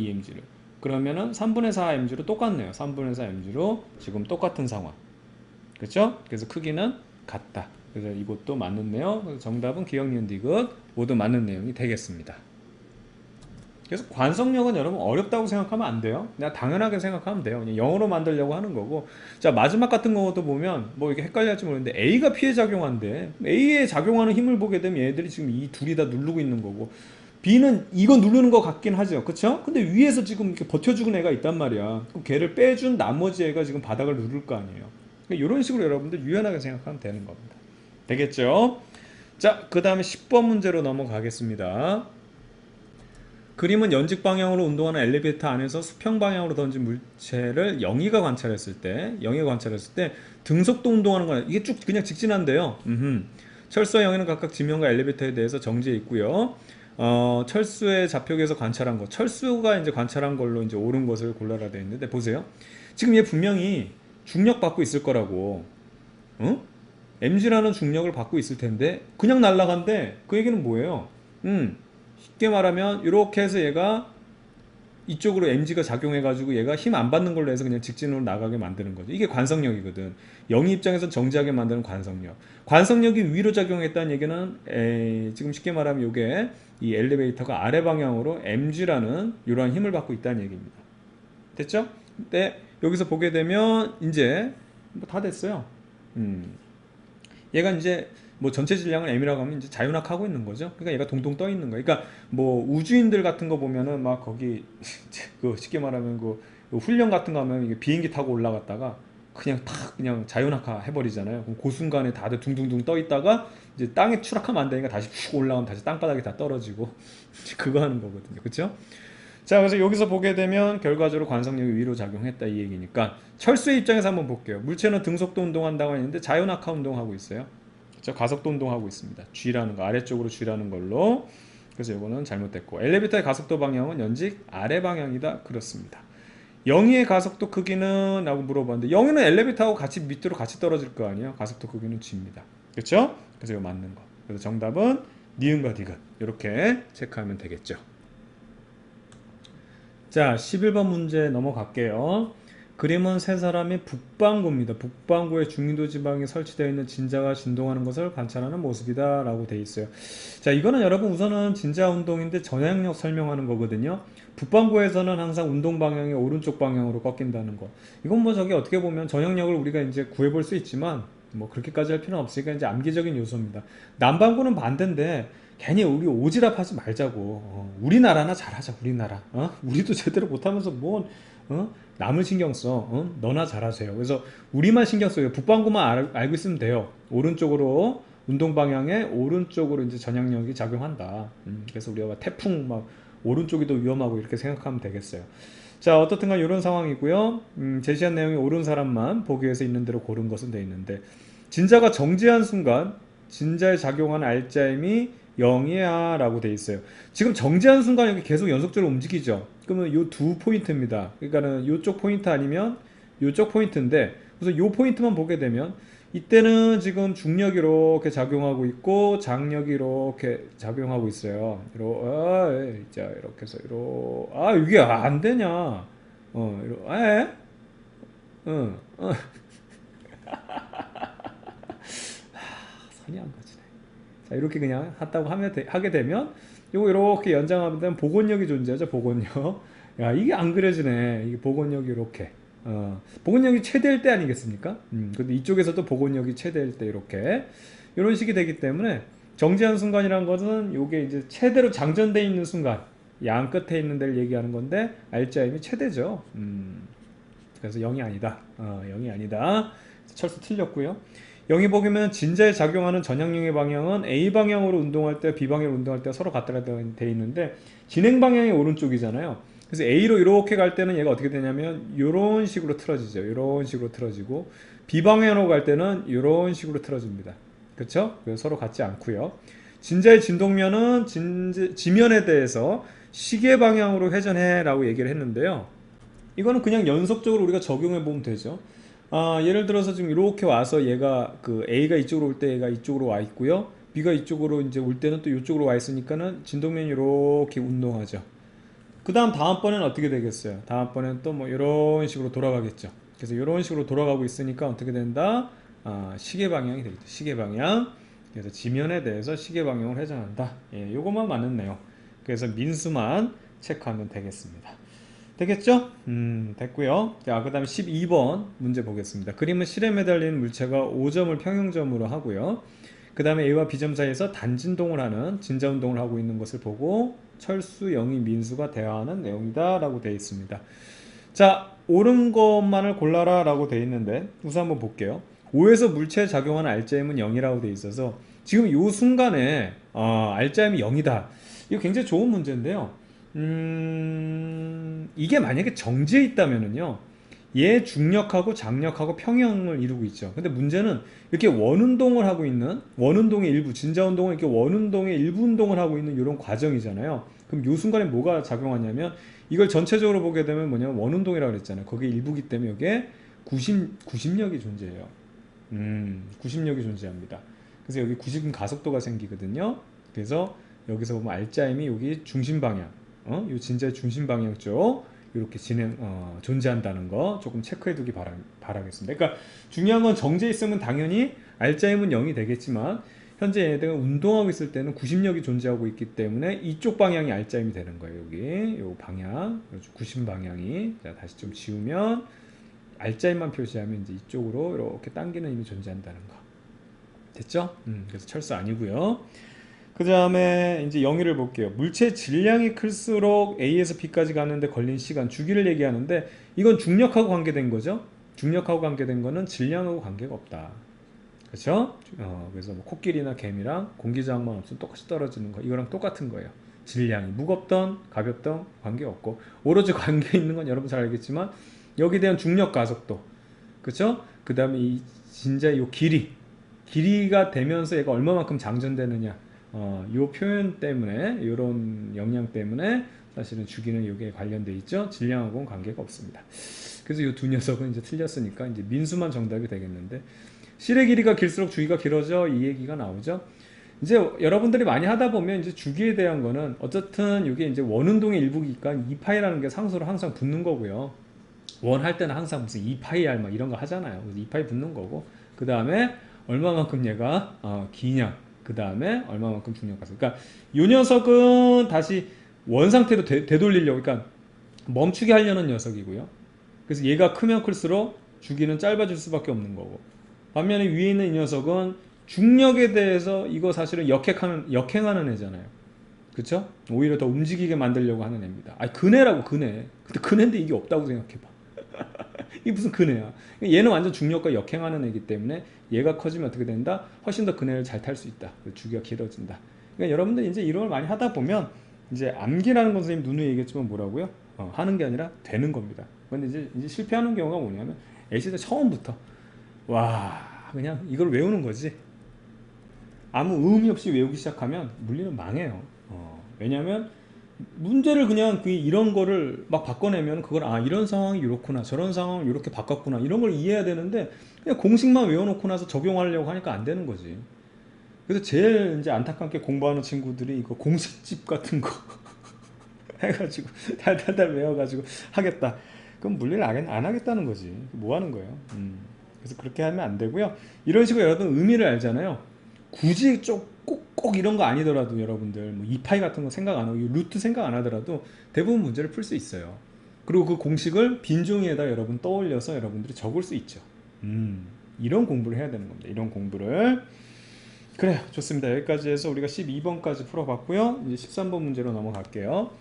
mg를. 그러면은 3분의 4 mg로 똑같네요. 3분의 4 mg로 지금 똑같은 상황. 그쵸? 그래서 크기는 같다. 그래서 이것도 맞는 내용. 그래서 정답은 기억, 니은, 디귿 모두 맞는 내용이 되겠습니다. 그래서 관성력은 여러분 어렵다고 생각하면 안 돼요. 그냥 당연하게 생각하면 돼요. 그냥 영어로 만들려고 하는 거고. 자, 마지막 같은 것도 보면 뭐 이게 헷갈릴지 모르겠는데 A가 P에 작용한대. A에 작용하는 힘을 보게 되면 얘들이 지금 이 둘이 다 누르고 있는 거고, B는 이거 누르는 것 같긴 하죠. 그쵸? 근데 위에서 지금 이렇게 버텨주는 애가 있단 말이야. 그럼 걔를 빼준 나머지 애가 지금 바닥을 누를 거 아니에요. 그러니까 이런 식으로 여러분들 유연하게 생각하면 되는 겁니다. 되겠죠? 자, 그 다음에 10번 문제로 넘어가겠습니다. 그림은 연직 방향으로 운동하는 엘리베이터 안에서 수평 방향으로 던진 물체를 영희가 관찰했을 때 등속도 운동하는 거는 이게 쭉 그냥 직진한데요. 철수와 영희는 각각 지면과 엘리베이터에 대해서 정지해 있고요. 철수의 좌표계에서 관찰한 것, 철수가 이제 관찰한 걸로 이제 옳은 것을 골라라 되어 있는데, 보세요. 지금 얘 분명히 중력 받고 있을 거라고, mg라는 중력을 받고 있을 텐데 그냥 날아간대. 그 얘기는 뭐예요? 쉽게 말하면 이렇게 해서 얘가 이쪽으로 mg가 작용해가지고 얘가 힘 안 받는 걸로 해서 그냥 직진으로 나가게 만드는 거죠. 이게 관성력이거든. 영희 입장에서 정지하게 만드는 관성력. 관성력이 위로 작용했다는 얘기는 지금 쉽게 말하면 이게 이 엘리베이터가 아래 방향으로 mg라는 이러한 힘을 받고 있다는 얘기입니다. 됐죠? 근데 여기서 보게 되면 이제 뭐 다 됐어요. 얘가 이제 뭐 전체 질량을 m이라고 하면 이제 자유낙하고 있는 거죠. 그러니까 얘가 동동 떠 있는 거예요. 그러니까 뭐 우주인들 같은 거 보면은 막 거기 그 쉽게 말하면 그 훈련 같은 거 하면 이게 비행기 타고 올라갔다가 그냥 탁 그냥 자연낙하 해버리잖아요. 그럼 그 순간에 다들 둥둥둥 떠 있다가 이제 땅에 추락하면 안 되니까 다시 푹 올라가면 다시 땅바닥에 다 떨어지고 그거 하는 거거든요. 그렇죠? 자, 그래서 여기서 보게 되면 결과적으로 관성력이 위로 작용했다 이 얘기니까 철수의 입장에서 한번 볼게요. 물체는 등속도 운동한다고 했는데 자연낙하 운동하고 있어요. 그렇죠? 가속도 운동하고 있습니다. G라는 거 아래쪽으로 G라는 걸로. 그래서 이거는 잘못됐고 엘리베이터의 가속도 방향은 연직 아래 방향이다. 그렇습니다. 영희의 가속도 크기는? 라고 물어봤는데 영희는 엘리베이터하고 같이 밑으로 같이 떨어질 거 아니에요. 가속도 크기는 G입니다. 그렇죠? 그래서 이거 맞는 거. 그래서 정답은 니은과 디귿 이렇게 체크하면 되겠죠. 자, 11번 문제 넘어갈게요. 그림은 세 사람이 북반구입니다. 북반구에 중위도 지방에 설치되어 있는 진자가 진동하는 것을 관찰하는 모습이다 라고 되어 있어요. 자, 이거는 여러분 우선은 진자 운동인데 전향력 설명하는 거거든요. 북반구에서는 항상 운동 방향이 오른쪽 방향으로 꺾인다는 거. 이건 뭐 저기 어떻게 보면 전향력을 우리가 이제 구해볼 수 있지만 뭐 그렇게까지 할 필요는 없으니까 이제 암기적인 요소입니다. 남반구는 반대인데 괜히 우리 오지랖 하지 말자고. 우리나라나 잘하자. 우리나라. 우리도 제대로 못하면서 뭔 남을 신경 써. 너나 잘하세요. 그래서 우리만 신경 써요. 북반구만 알고 있으면 돼요. 오른쪽으로 운동 방향에 오른쪽으로 이제 전향력이 작용한다. 그래서 우리가 막 태풍 막 오른쪽이 더 위험하고 이렇게 생각하면 되겠어요. 자, 어떻든간 이런 상황이고요. 제시한 내용이 옳은 사람만 보기 위해서 있는 대로 고른 것은 돼 있는데 진자가 정지한 순간 진자에 작용하는 알짜임이 0이야 라고 돼 있어요. 지금 정지한 순간 여기 계속 연속적으로 움직이죠. 그러면 요 두 포인트입니다. 그러니까는 요쪽 포인트 아니면 요쪽 포인트인데 그래서 요 포인트만 보게 되면 이때는 지금 중력이 이렇게 작용하고 있고 장력이 이렇게 작용하고 있어요. 자, 이렇게 해서 이게 안 되냐? 선이 안 가지네. 자, 이렇게 그냥 하게 되면 요거 이렇게 연장하면 되면 복원력이 존재하죠. 복원력. 야, 이게 안 그려지네. 이게 복원력이 이렇게. 복원력이 최대일 때 아니겠습니까? 근데 이쪽에서도 복원력이 최대일 때 이렇게 이런 식이 되기 때문에 정지한 순간이라는 것은 요게 이제 최대로 장전되어 있는 순간 양 끝에 있는 데를 얘기하는 건데 알짜임이 최대죠. 그래서 0이 아니다. 0이 아니다. 철수 틀렸고요. 영이 보기면 진자에 작용하는 전향력의 방향은 A 방향으로 운동할 때 B 방향으로 운동할 때 서로 같다라 되어 있는데 진행 방향이 오른쪽이잖아요. 그래서 A로 이렇게 갈 때는 얘가 어떻게 되냐면 이런 식으로 틀어지죠. 이런 식으로 틀어지고 B 방향으로 갈 때는 이런 식으로 틀어집니다. 그렇죠? 그래서 서로 같지 않고요. 진자의 진동면은 지면에 대해서 시계 방향으로 회전해 라고 얘기를 했는데요. 이거는 그냥 연속적으로 우리가 적용해 보면 되죠. 예를 들어서 지금 이렇게 와서 얘가 그 A가 이쪽으로 올 때 얘가 이쪽으로 와 있고요. B가 이쪽으로 이제 올 때는 또 이쪽으로 와 있으니까는 진동면이 이렇게 운동하죠. 그 다음번에는 어떻게 되겠어요? 다음번에는 또 뭐 이런 식으로 돌아가겠죠. 그래서 이런 식으로 돌아가고 있으니까 어떻게 된다? 시계 방향이 되겠죠. 시계 방향. 그래서 지면에 대해서 시계 방향을 회전한다. 예, 요것만 맞는 내용. 그래서 민수만 체크하면 되겠습니다. 되겠죠? 됐고요. 자, 그 다음에 12번 문제 보겠습니다. 그림은 실에 매달리는 물체가 5점을 평형점으로 하고요. 그 다음에 A와 B점 사이에서 단진동을 하는 진자운동을 하고 있는 것을 보고 철수, 영희, 민수가 대화하는 내용이다 라고 되어 있습니다. 자, 옳은 것만을 골라라 라고 되어 있는데 우선 한번 볼게요. 5에서 물체에 작용하는 알짜임은 0이라고 되어 있어서 지금 이 순간에 알짜임이 0이다. 이거 굉장히 좋은 문제인데요. 이게 만약에 정지해 있다면은요, 얘 중력하고 장력하고 평형을 이루고 있죠. 근데 문제는 이렇게 원운동을 하고 있는, 원운동의 일부, 진자운동은 이렇게 원운동의 일부 운동을 하고 있는 이런 과정이잖아요. 그럼 이 순간에 뭐가 작용하냐면, 이걸 전체적으로 보게 되면 뭐냐면 원운동이라고 그랬잖아요. 그게 일부기 때문에 이게 구심력이 존재해요. 구심력이 존재합니다. 그래서 여기 구심 가속도가 생기거든요. 그래서 여기서 보면 알짜임이 여기 중심 방향, 이 진자의 중심 방향 쪽 이렇게 존재한다는 거 조금 체크해두기 바라겠습니다. 그러니까 중요한 건 정지해 있으면 당연히 알짜임은 0이 되겠지만 현재 얘네가 운동하고 있을 때는 구심력이 존재하고 있기 때문에 이쪽 방향이 알짜임이 되는 거예요. 여기 요 방향, 구심 방향이. 자, 다시 좀 지우면 알짜임만 표시하면 이제 이쪽으로 이렇게 당기는 힘이 존재한다는 거. 됐죠? 그래서 철수 아니고요. 그 다음에 이제 영위를 볼게요. 물체 질량이 클수록 A에서 B까지 가는데 걸린 시간, 주기를 얘기하는데 이건 중력하고 관계된 거죠. 중력하고 관계된 거는 질량하고 관계가 없다. 그렇죠? 그래서 뭐 코끼리나 개미랑 공기저항만 없으면 똑같이 떨어지는 거 이거랑 똑같은 거예요. 질량이 무겁던 가볍던 관계없고 오로지 관계 있는 건 여러분 잘 알겠지만 여기에 대한 중력 가속도 그렇죠? 그 다음에 이 진짜 요 길이가 되면서 얘가 얼마만큼 장전되느냐 요 표현 때문에 이런 영향 때문에 사실은 주기는 여기에 관련돼 있죠. 질량하고는 관계가 없습니다. 그래서 이 두 녀석은 이제 틀렸으니까 이제 민수만 정답이 되겠는데 실의 길이가 길수록 주기가 길어져 이 얘기가 나오죠. 이제 여러분들이 많이 하다 보면 이제 주기에 대한 거는 어쨌든 이게 이제 원운동의 일부니까 2파이라는 게 상수로 항상 붙는 거고요. 원 할 때는 항상 무슨 2파이 R 막 이런 거 하잖아요. 그래서 2파이 붙는 거고 그 다음에 얼마만큼 얘가 기냐 그 다음에 얼마만큼 중력 가속 그러니까 이 녀석은 다시 원 상태로 되돌리려고 그러니까 멈추게 하려는 녀석이고요. 그래서 얘가 크면 클수록 주기는 짧아질 수밖에 없는 거고 반면에 위에 있는 이 녀석은 중력에 대해서 이거 사실은 역행하는 애잖아요. 그쵸? 오히려 더 움직이게 만들려고 하는 애입니다. 아니 그네라고 그네. 근데 그네인데 이게 없다고 생각해봐. 이게 무슨 그네야. 얘는 완전 중력과 역행하는 애기 때문에 얘가 커지면 어떻게 된다? 훨씬 더 그네를 잘 탈 수 있다. 주기가 길어진다. 그러니까 여러분들 이제 이런 걸 많이 하다 보면 이제 암기라는 건 선생님 누누이 얘기했지만 뭐라고요? 하는 게 아니라 되는 겁니다. 근데 이제 실패하는 경우가 뭐냐면 애시들 처음부터 와 그냥 이걸 외우는 거지. 아무 의미 없이 외우기 시작하면 물리는 망해요. 왜냐면 문제를 그냥 이런 거를 막 바꿔내면 그걸 이런 상황이 이렇구나 저런 상황을 이렇게 바꿨구나 이런 걸 이해해야 되는데 그냥 공식만 외워놓고 나서 적용하려고 하니까 안 되는 거지. 그래서 제일 이제 안타깝게 공부하는 친구들이 이거 공식집 같은 거 해가지고 달달달 외워가지고 하겠다. 그럼 물리를 안 하겠다는 거지. 뭐 하는 거예요? 그래서 그렇게 하면 안 되고요. 이런 식으로 여러분 의미를 알잖아요. 굳이 꼭 이런 거 아니더라도 여러분들 뭐 2파이 같은 거 생각 안 하고 루트 생각 안 하더라도 대부분 문제를 풀 수 있어요. 그리고 그 공식을 빈 종이에다 여러분 떠올려서 여러분들이 적을 수 있죠. 이런 공부를 해야 되는 겁니다. 이런 공부를. 그래요. 좋습니다. 여기까지 해서 우리가 12번까지 풀어봤고요. 이제 13번 문제로 넘어갈게요.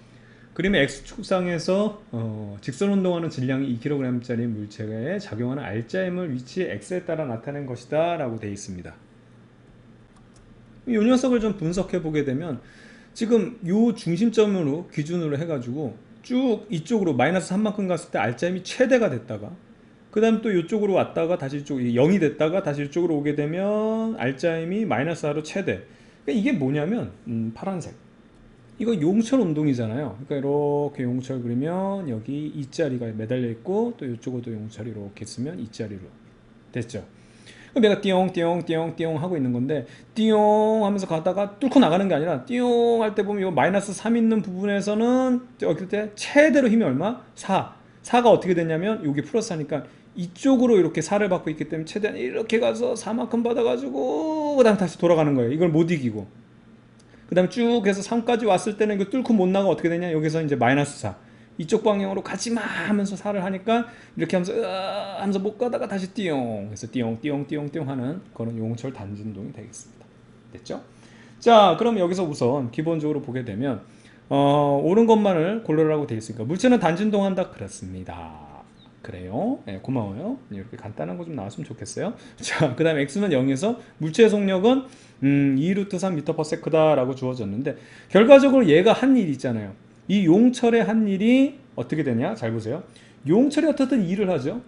그림의 X축상에서 직선 운동하는 질량이 2kg짜리 물체에 작용하는 R자임을 위치 X에 따라 나타낸 것이다 라고 되어 있습니다. 이 녀석을 좀 분석해 보게 되면 지금 요 중심점으로 기준으로 해가지고 쭉 이쪽으로 마이너스 3만큼 갔을 때 R자임이 최대가 됐다가 그 다음 또 이쪽으로 왔다가 다시 이쪽 0이 됐다가 다시 이쪽으로 오게 되면 R자임이 마이너스 4로 최대. 그러니까 이게 뭐냐면 파란색 이거 용철 운동이잖아요. 그러니까 이렇게 용철 그리면 여기 이 자리가 매달려 있고 또 이쪽으로도 용철이 이렇게 있으면 이 자리로 됐죠. 그럼 내가 띠용 하고 있는 건데 띠용 하면서 가다가 뚫고 나가는 게 아니라 띠용 할 때 보면 이 마이너스 3 있는 부분에서는 어떨 때 최대로 힘이 얼마? 4가 어떻게 됐냐면 여기 플러스 하니까 이쪽으로 이렇게 4를 받고 있기 때문에 최대한 이렇게 가서 4만큼 받아가지고 그 다음 다시 돌아가는 거예요. 이걸 못 이기고 그 다음에 쭉 해서 3까지 왔을 때는 이거 뚫고 못 나가 어떻게 되냐 여기서 이제 마이너스 4 이쪽 방향으로 가지마 하면서 4를 하니까 이렇게 하면서 못 가다가 다시 띠용 그래서 띠용 하는 그런 용철 단진동이 되겠습니다. 됐죠? 자 그럼 여기서 우선 기본적으로 보게 되면 옳은 것만을 고르라고 되어 있으니까 물체는 단진동한다 그렇습니다. 그래요. 네, 고마워요. 이렇게 간단한 거 좀 나왔으면 좋겠어요. 자, 그 다음에 x는 0에서 물체의 속력은 2√3m/s 라고 주어졌는데 결과적으로 얘가 한 일이 있잖아요. 이 용철의 한 일이 어떻게 되냐? 잘 보세요. 용철이 어떻든 일을 하죠.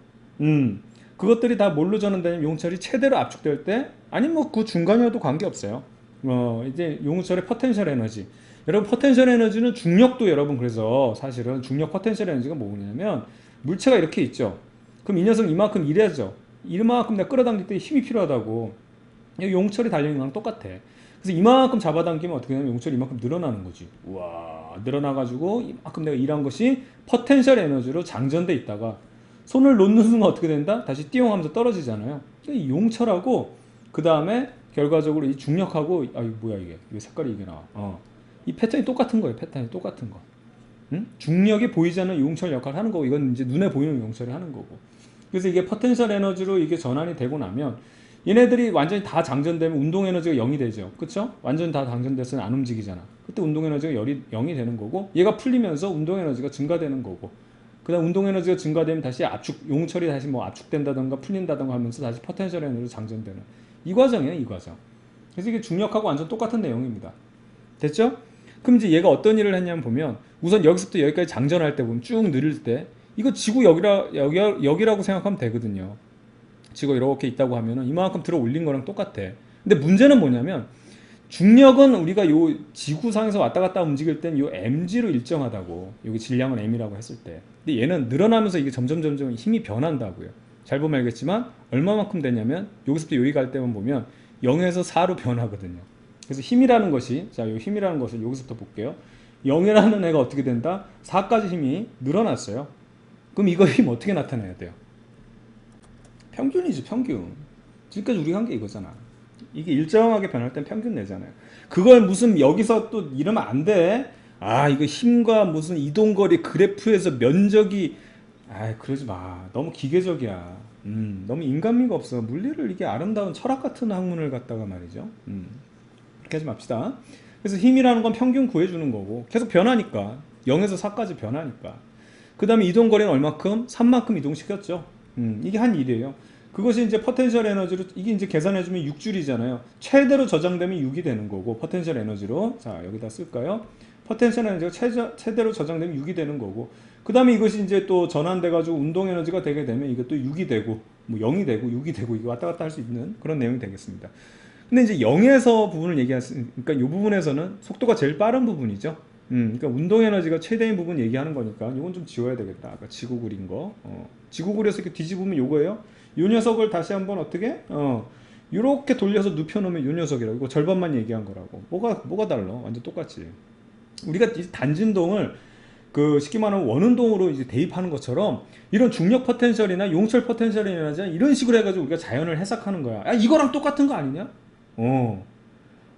그것들이 다 뭘로 전환되냐면 용철이 최대로 압축될 때 아니면 뭐 그 중간이어도 관계없어요. 이제 용철의 포텐셜 에너지 여러분 포텐셜 에너지는 중력도 여러분 그래서 사실은 중력 포텐셜 에너지가 뭐냐면 물체가 이렇게 있죠. 그럼 이 녀석은 이만큼 일해야죠. 이만큼 내가 끌어당길 때 힘이 필요하다고. 용철이 달려있는 거랑 똑같아. 그래서 이만큼 잡아당기면 어떻게 되냐면 용철이 이만큼 늘어나는 거지. 우와 늘어나가지고 이만큼 내가 일한 것이 포텐셜 에너지로 장전돼 있다가 손을 놓는 순간 어떻게 된다? 다시 띠용 하면서 떨어지잖아요. 이 용철하고 그 다음에 결과적으로 이 중력하고 뭐야 이게 왜 색깔이 이게 나와. 이 패턴이 똑같은 거예요. 패턴이 똑같은 거. 중력이 보이지 않는 용철 역할을 하는 거고 이건 이제 눈에 보이는 용철을 하는 거고 그래서 이게 포텐셜 에너지로 이게 전환이 되고 나면 얘네들이 완전히 다 장전되면 운동 에너지가 0이 되죠. 그쵸? 완전히 다 장전돼서는 안 움직이잖아. 그때 운동 에너지가 0이 되는 거고, 얘가 풀리면서 운동 에너지가 증가되는 거고, 그 다음 운동 에너지가 증가되면 다시 용철이 다시 뭐 압축된다던가 풀린다던가 하면서 다시 포텐셜 에너지로 장전되는 이 과정이에요, 이 과정. 그래서 이게 중력하고 완전 똑같은 내용입니다. 됐죠? 그럼 이제 얘가 어떤 일을 했냐면 보면, 우선 여기서부터 여기까지 장전할 때 보면 쭉 느릴 때 이거 지구 여기라고 생각하면 되거든요. 지구가 이렇게 있다고 하면은 이만큼 들어 올린 거랑 똑같아. 근데 문제는 뭐냐면, 중력은 우리가 요 지구상에서 왔다 갔다 움직일 땐 요 mg로 일정하다고, 여기 질량은 m이라고 했을 때. 근데 얘는 늘어나면서 이게 점점 힘이 변한다고요. 잘 보면 알겠지만 얼마만큼 되냐면, 여기서부터 여기 갈 때만 보면 0에서 4로 변하거든요. 그래서 힘이라는 것이, 자, 요 힘이라는 것을 여기서부터 볼게요. 0이라는 애가 어떻게 된다? 4까지 힘이 늘어났어요. 그럼 이거 힘 어떻게 나타내야 돼요? 평균이지, 평균. 지금까지 우리가 한 게 이거잖아. 이게 일정하게 변할 땐 평균 내잖아요. 그걸 무슨 여기서 또 이러면 안 돼. 아, 이거 힘과 무슨 이동거리 그래프에서 면적이, 아, 그러지 마. 너무 기계적이야. 너무 인간미가 없어. 물리를 이게 아름다운 철학 같은 학문을 갖다가 말이죠. 그렇게 하지 맙시다. 그래서 힘이라는 건 평균 구해주는 거고, 계속 변하니까. 0에서 4까지 변하니까. 그 다음에 이동거리는 얼마큼? 3만큼 이동시켰죠. 이게 한 일이에요. 그것이 이제 포텐셜 에너지로, 이게 이제 계산해주면 6줄이잖아요. 최대로 저장되면 6이 되는 거고, 포텐셜 에너지로. 자, 여기다 쓸까요? 포텐셜 에너지가 최대로 저장되면 6이 되는 거고, 그 다음에 이것이 이제 또 전환돼가지고 운동 에너지가 되게 되면 이것도 6이 되고, 뭐 0이 되고, 6이 되고, 이거 왔다 갔다 할 수 있는 그런 내용이 되겠습니다. 근데 이제 0에서 부분을 얘기하니까 이 부분에서는 속도가 제일 빠른 부분이죠. 그러니까 운동 에너지가 최대인 부분 얘기하는 거니까 이건 좀 지워야 되겠다. 아까 지구 그린 거. 지구 그려서 이렇게 뒤집으면 요거예요. 요 녀석을 다시 한번 어떻게? 이렇게 돌려서 눕혀놓으면 요 녀석이라고. 이거 절반만 얘기한 거라고. 뭐가 달라? 완전 똑같지. 우리가 단진동을 그 쉽게 말하면 원운동으로 이제 대입하는 것처럼 이런 중력 포텐셜이나 용철 포텐셜이나 이런 식으로 해가지고 우리가 자연을 해석하는 거야. 야, 이거랑 똑같은 거 아니냐?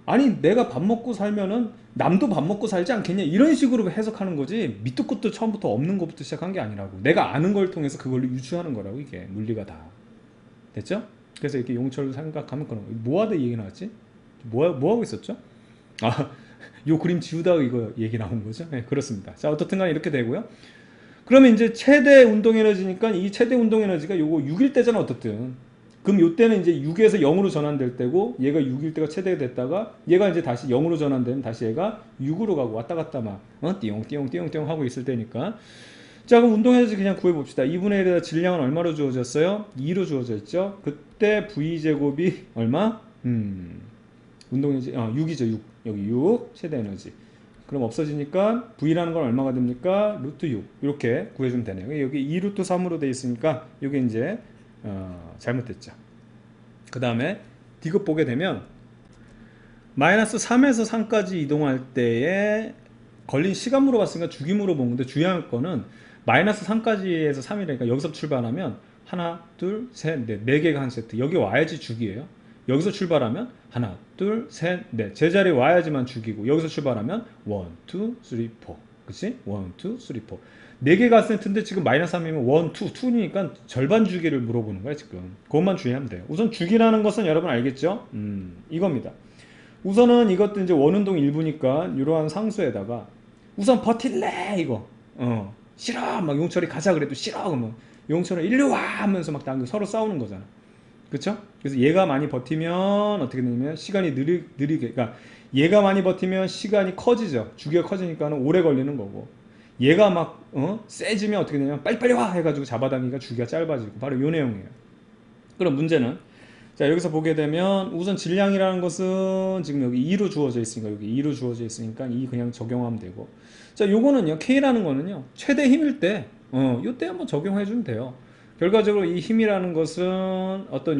아니 내가 밥 먹고 살면은 남도 밥 먹고 살지 않겠냐, 이런 식으로 해석하는 거지, 밑도 끝도 처음부터 없는 것부터 시작한 게 아니라고. 내가 아는 걸 통해서 그걸로 유추하는 거라고. 이게 물리가 다 됐죠? 그래서 이렇게 용철 생각하면 그런 거. 뭐 하다 얘기 나왔지? 뭐 하고 있었죠? 아, 요 그림 지우다가 이거 얘기 나온 거죠? 네, 그렇습니다. 자, 어떻든 간에 이렇게 되고요. 그러면 이제 최대 운동 에너지니까 이 최대 운동 에너지가 요거 6일 때잖아, 어떻든. 그럼 요때는 이제 6에서 0으로 전환될 때고, 얘가 6일 때가 최대가 됐다가 얘가 이제 다시 0으로 전환되면 다시 얘가 6으로 가고 왔다 갔다 막 띠용띠용 하고 있을 때니까. 자, 그럼 운동 에너지 그냥 구해 봅시다. 2분의 1에다 질량은 얼마로 주어졌어요? 2로 주어져 있죠. 그때 V제곱이 얼마? 운동 에너지 6이죠. 6. 여기 6 최대 에너지. 그럼 없어지니까 V라는 건 얼마가 됩니까? 루트 6. 이렇게 구해주면 되네요. 여기 2 루트 3으로 돼 있으니까 이게 이제 잘못됐죠. 그 다음에 디귿 보게 되면 마이너스 3에서 3까지 이동할 때에 걸린 시간으로 봤으니까 주기으로 본 건데, 주의할 거는 마이너스 3까지에서 3이라니까 여기서 출발하면 하나, 둘, 셋, 넷, 4개가 한 세트. 여기 와야지 주기예요. 여기서 출발하면 하나, 둘, 셋, 넷. 제자리에 와야지만 주기고, 여기서 출발하면 1, 2, 3, 4. 그치? 1, 2, 3, 4. 4개가 세트인데 지금 마이너스 3이면 1, 2, 2니까 절반 주기를 물어보는 거야 지금. 그것만 주의하면 돼요. 우선 주기라는 것은 여러분 알겠죠? 이겁니다. 우선은 이것도 이제 원운동 일부니까 이러한 상수에다가 우선 버틸래 이거. 싫어 막 용철이 가자 그래도 싫어 그러면 용철은 일로 와 하면서 막 서로 싸우는 거잖아. 그쵸? 그래서 얘가 많이 버티면 어떻게 되냐면 시간이 느리게, 그러니까 얘가 많이 버티면 시간이 커지죠. 주기가 커지니까는 오래 걸리는 거고, 얘가 막 세지면 어떻게 되냐면 빨리빨리 와 해가지고 잡아당기니까 주기가 짧아지고, 바로 요 내용이에요. 그럼 문제는, 자, 여기서 보게 되면 우선 질량이라는 것은 지금 여기 2로 주어져 있으니까, 여기 2로 주어져 있으니까 2 그냥 적용하면 되고, 자, 요거는요, K라는 거는요 최대 힘일 때 요때 한번 적용해 주면 돼요. 결과적으로 이 힘이라는 것은 어떤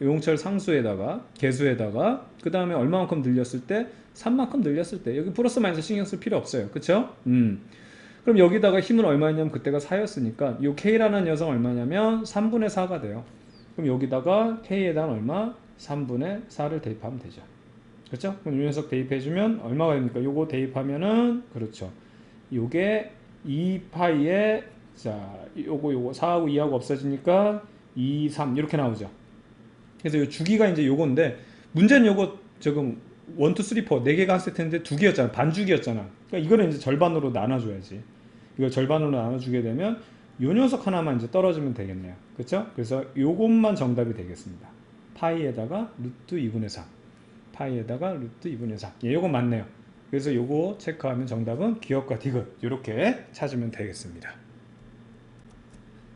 용철 상수에다가 개수에다가 그 다음에 얼마만큼 늘렸을 때, 3만큼 늘렸을 때, 여기 플러스 마이너스 신경 쓸 필요 없어요. 그쵸? 그럼 여기다가 힘은 얼마냐면 그때가 4였으니까 요 K라는 녀석 얼마냐면 3분의 4가 돼요. 그럼 여기다가 K에 대한 얼마? 3분의 4를 대입하면 되죠. 그렇죠? 그럼 이 녀석 대입해주면 얼마가 됩니까? 요거 대입하면은, 그렇죠, 요게 2파이에, 자, 요거 4하고 2하고 없어지니까 2, 3 이렇게 나오죠. 그래서 요 주기가 이제 요건데 문제는 요거 지금 1, 2, 3, 4 네 개가 한 세트인데 두 개였잖아. 반주기였잖아. 그러니까 이거를 이제 절반으로 나눠줘야지. 이걸 절반으로 나눠주게 되면 요 녀석 하나만 이제 떨어지면 되겠네요. 그렇죠? 그래서 요것만 정답이 되겠습니다. 파이에다가 루트 2분의 3. 파이에다가 루트 2분의 3. 예, 요거 맞네요. 그래서 요거 체크하면 정답은 기억과 디귿 이렇게 찾으면 되겠습니다.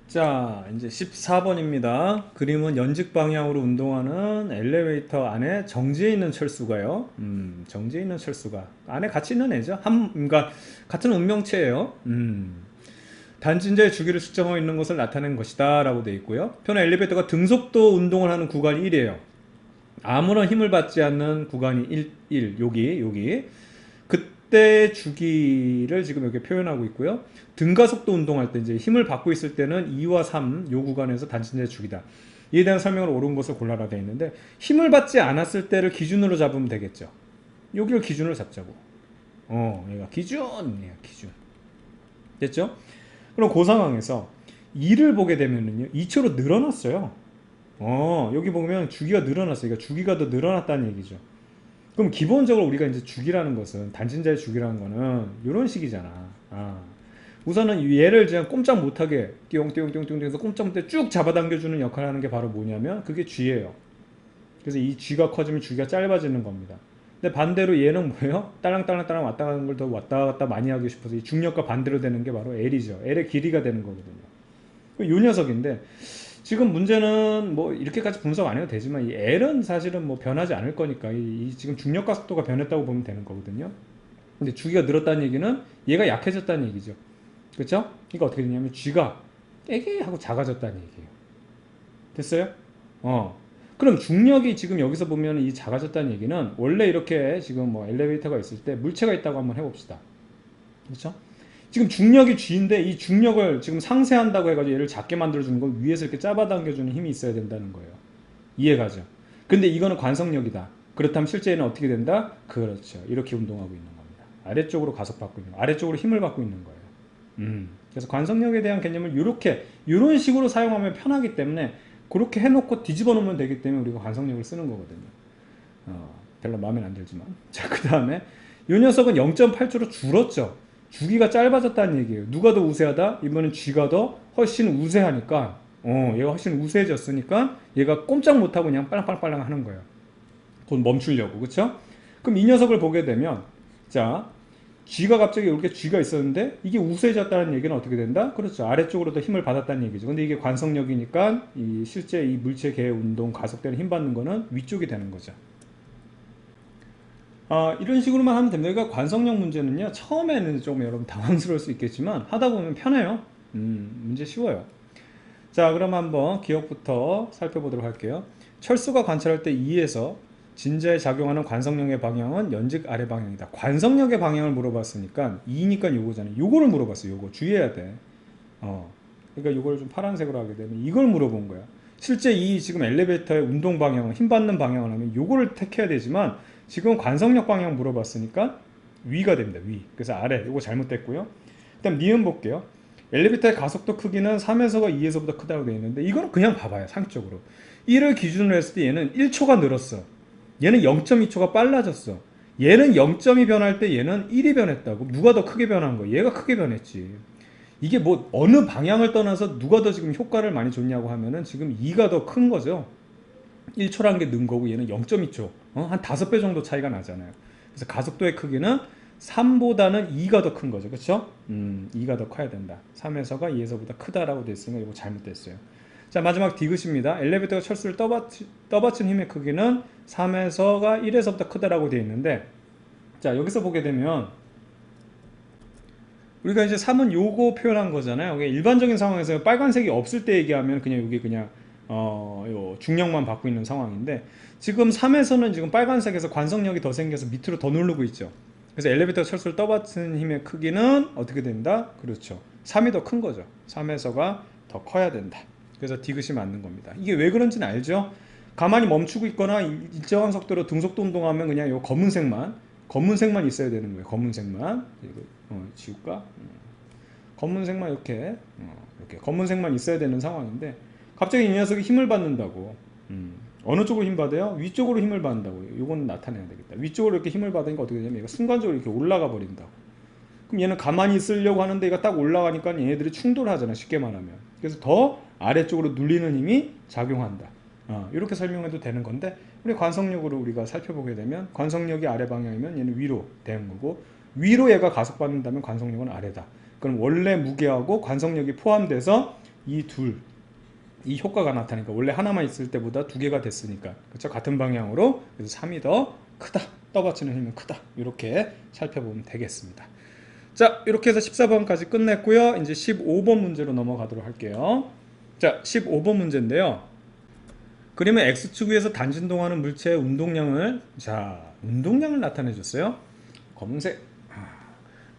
자, 이제 14번입니다. 그림은 연직 방향으로 운동하는 엘리베이터 안에 정지해 있는 철수가요. 정지해 있는 철수가 안에 같이 있는 애죠. 그러니까 같은 운명체예요. 단진자의 주기를 측정하고 있는 것을 나타낸 것이다 라고 되어 있고요. 표는 엘리베이터가 등속도 운동을 하는 구간이 1이에요. 아무런 힘을 받지 않는 구간이 1 여기 그때 주기를 지금 이렇게 표현하고 있고요. 등가속도 운동할 때 이제 힘을 받고 있을 때는 2와 3 요 구간에서 단진자의 주기다. 이에 대한 설명을 옳은 것을 골라라 되어 있는데 힘을 받지 않았을 때를 기준으로 잡으면 되겠죠. 여기를 기준으로 잡자고. 얘가 기준. 됐죠? 그럼 그 상황에서 2를 보게 되면은요. 2초로 늘어났어요. 여기 보면 주기가 늘어났어요. 그러니까 주기가 더 늘어났다는 얘기죠. 그럼 기본적으로 우리가 이제 주기라는 것은 단진자의 주기라는 거는 이런 식이잖아. 우선은 얘를 그냥 꼼짝 못하게 띠용띠용띠용띠용 해서 꼼짝 못해 쭉 잡아당겨주는 역할을 하는 게 바로 뭐냐면 그게 G예요. 그래서 이 G가 커지면 주기가 짧아지는 겁니다. 근데 반대로 얘는 뭐예요? 딸랑딸랑딸랑 왔다 가는 걸 더 왔다 갔다 많이 하고 싶어서 이 중력과 반대로 되는 게 바로 L이죠. L의 길이가 되는 거거든요. 요 녀석인데 지금 문제는 뭐 이렇게까지 분석 안 해도 되지만 이 L은 사실은 뭐 변하지 않을 거니까 이 지금 중력과 속도가 변했다고 보면 되는 거거든요. 근데 주기가 늘었다는 얘기는 얘가 약해졌다는 얘기죠. 그렇죠? 그러니까 어떻게 되냐면 G가 깨게 하고 작아졌다는 얘기예요. 됐어요? 그럼 중력이 지금 여기서 보면 이 작아졌다는 얘기는 원래 이렇게 지금 뭐 엘리베이터가 있을 때 물체가 있다고 한번 해봅시다. 그렇죠? 지금 중력이 G인데 이 중력을 지금 상쇄한다고 해가지고 얘를 작게 만들어주는 건 위에서 이렇게 잡아당겨주는 힘이 있어야 된다는 거예요. 이해가죠? 근데 이거는 관성력이다. 그렇다면 실제는 어떻게 된다? 그렇죠. 이렇게 운동하고 있는 겁니다. 아래쪽으로 가속받고 있는 거. 아래쪽으로 힘을 받고 있는 거예요. 그래서 관성력에 대한 개념을 이런 식으로 사용하면 편하기 때문에 그렇게 해놓고 뒤집어 놓으면 되기 때문에 우리가 관성력을 쓰는 거거든요. 별로 마음에 안 들지만. 자, 그 다음에 이 녀석은 0.8초로 줄었죠. 주기가 짧아졌다는 얘기예요. 누가 더 우세하다? 이번엔 G가 더 훨씬 우세하니까 얘가 훨씬 우세해졌으니까 얘가 꼼짝 못하고 그냥 빨랑빨랑 하는 거예요. 곧 멈추려고. 그쵸? 그럼 이 녀석을 보게 되면 자 G가 갑자기 이렇게 G가 있었는데 이게 우세해졌다는 얘기는 어떻게 된다? 그렇죠. 아래쪽으로 더 힘을 받았다는 얘기죠. 근데 이게 관성력이니까 실제 이 물체계의 운동 가속되는 힘 받는 거는 위쪽이 되는 거죠. 이런 식으로만 하면 됩니다. 그러니까 관성력 문제는요. 처음에는 조금 여러분 당황스러울 수 있겠지만 하다 보면 편해요. 문제 쉬워요. 자, 그럼 한번 기억부터 살펴보도록 할게요. 철수가 관찰할 때 2에서 진자에 작용하는 관성력의 방향은 연직 아래 방향이다. 관성력의 방향을 물어봤으니까 2니까 요거잖아요. 요거를 물어봤어요. 요거 주의해야 돼. 그러니까 요걸 좀 파란색으로 하게 되면 이걸 물어본 거야. 실제 이 지금 엘리베이터의 운동 방향은 힘 받는 방향을 하면 요거를 택해야 되지만 지금 관성력 방향 물어봤으니까 위가 됩니다. 위. 그래서 아래. 요거 잘못됐고요. 일단 니은 볼게요. 엘리베이터의 가속도 크기는 3에서가 2에서보다 크다고 되어 있는데 이거는 그냥 봐봐요. 상식적으로. 1을 기준으로 했을 때 얘는 1초가 늘었어. 얘는 0.2초가 빨라졌어. 얘는 0점이 변할 때 얘는 1이 변했다고. 누가 더 크게 변한 거야? 얘가 크게 변했지. 이게 뭐 어느 방향을 떠나서 누가 더 지금 효과를 많이 줬냐고 하면은 지금 2가 더 큰 거죠. 1초라는 게 는 거고 얘는 0.2초. 한 5배 정도 차이가 나잖아요. 그래서 가속도의 크기는 3보다는 2가 더 큰 거죠. 그렇죠? 2가 더 커야 된다. 3에서가 2에서보다 크다라고 돼 있으니까 이거 잘못됐어요. 자, 마지막 디귿입니다. 엘리베이터가 철수를 떠받친 힘의 크기는 3에서가 1에서부터 크다라고 되어 있는데 자, 여기서 보게 되면 우리가 이제 3은 요거 표현한 거잖아요. 일반적인 상황에서 빨간색이 없을 때 얘기하면 그냥 여기 그냥 요 중력만 받고 있는 상황인데 지금 3에서는 지금 빨간색에서 관성력이 더 생겨서 밑으로 더 누르고 있죠. 그래서 엘리베이터 철수를 떠받친 힘의 크기는 어떻게 된다? 그렇죠. 3이 더 큰 거죠. 3에서가 더 커야 된다. 그래서 디귿이 맞는 겁니다. 이게 왜 그런지는 알죠? 가만히 멈추고 있거나 일정한 속도로 등속도 운동하면 그냥 요 검은색만 있어야 되는 거예요. 검은색만. 이거 지울까? 검은색만 이렇게 검은색만 있어야 되는 상황인데 갑자기 이 녀석이 힘을 받는다고. 어느 쪽으로 힘 받아요? 위쪽으로 힘을 받는다고요. 이건 나타내야 되겠다. 위쪽으로 이렇게 힘을 받으니까 어떻게 되냐면 얘가 순간적으로 이렇게 올라가 버린다고. 그럼 얘는 가만히 있으려고 하는데 얘가 딱 올라가니까 얘네들이 충돌하잖아. 쉽게 말하면. 그래서 더 아래쪽으로 눌리는 힘이 작용한다. 이렇게 설명해도 되는 건데, 우리 관성력으로 우리가 살펴보게 되면 관성력이 아래 방향이면 얘는 위로 되는 거고, 위로 얘가 가속받는다면 관성력은 아래다. 그럼 원래 무게하고 관성력이 포함돼서 이 효과가 나타나니까, 원래 하나만 있을 때보다 두 개가 됐으니까, 그렇죠? 같은 방향으로. 그래서 3이 더 크다. 떠받치는 힘은 크다. 이렇게 살펴보면 되겠습니다. 자, 이렇게 해서 14번까지 끝냈고요. 이제 15번 문제로 넘어가도록 할게요. 자, 15번 문제인데요. 그러면 X축 위에서 단진동하는 물체의 운동량을, 운동량을 나타내 줬어요. 검은색.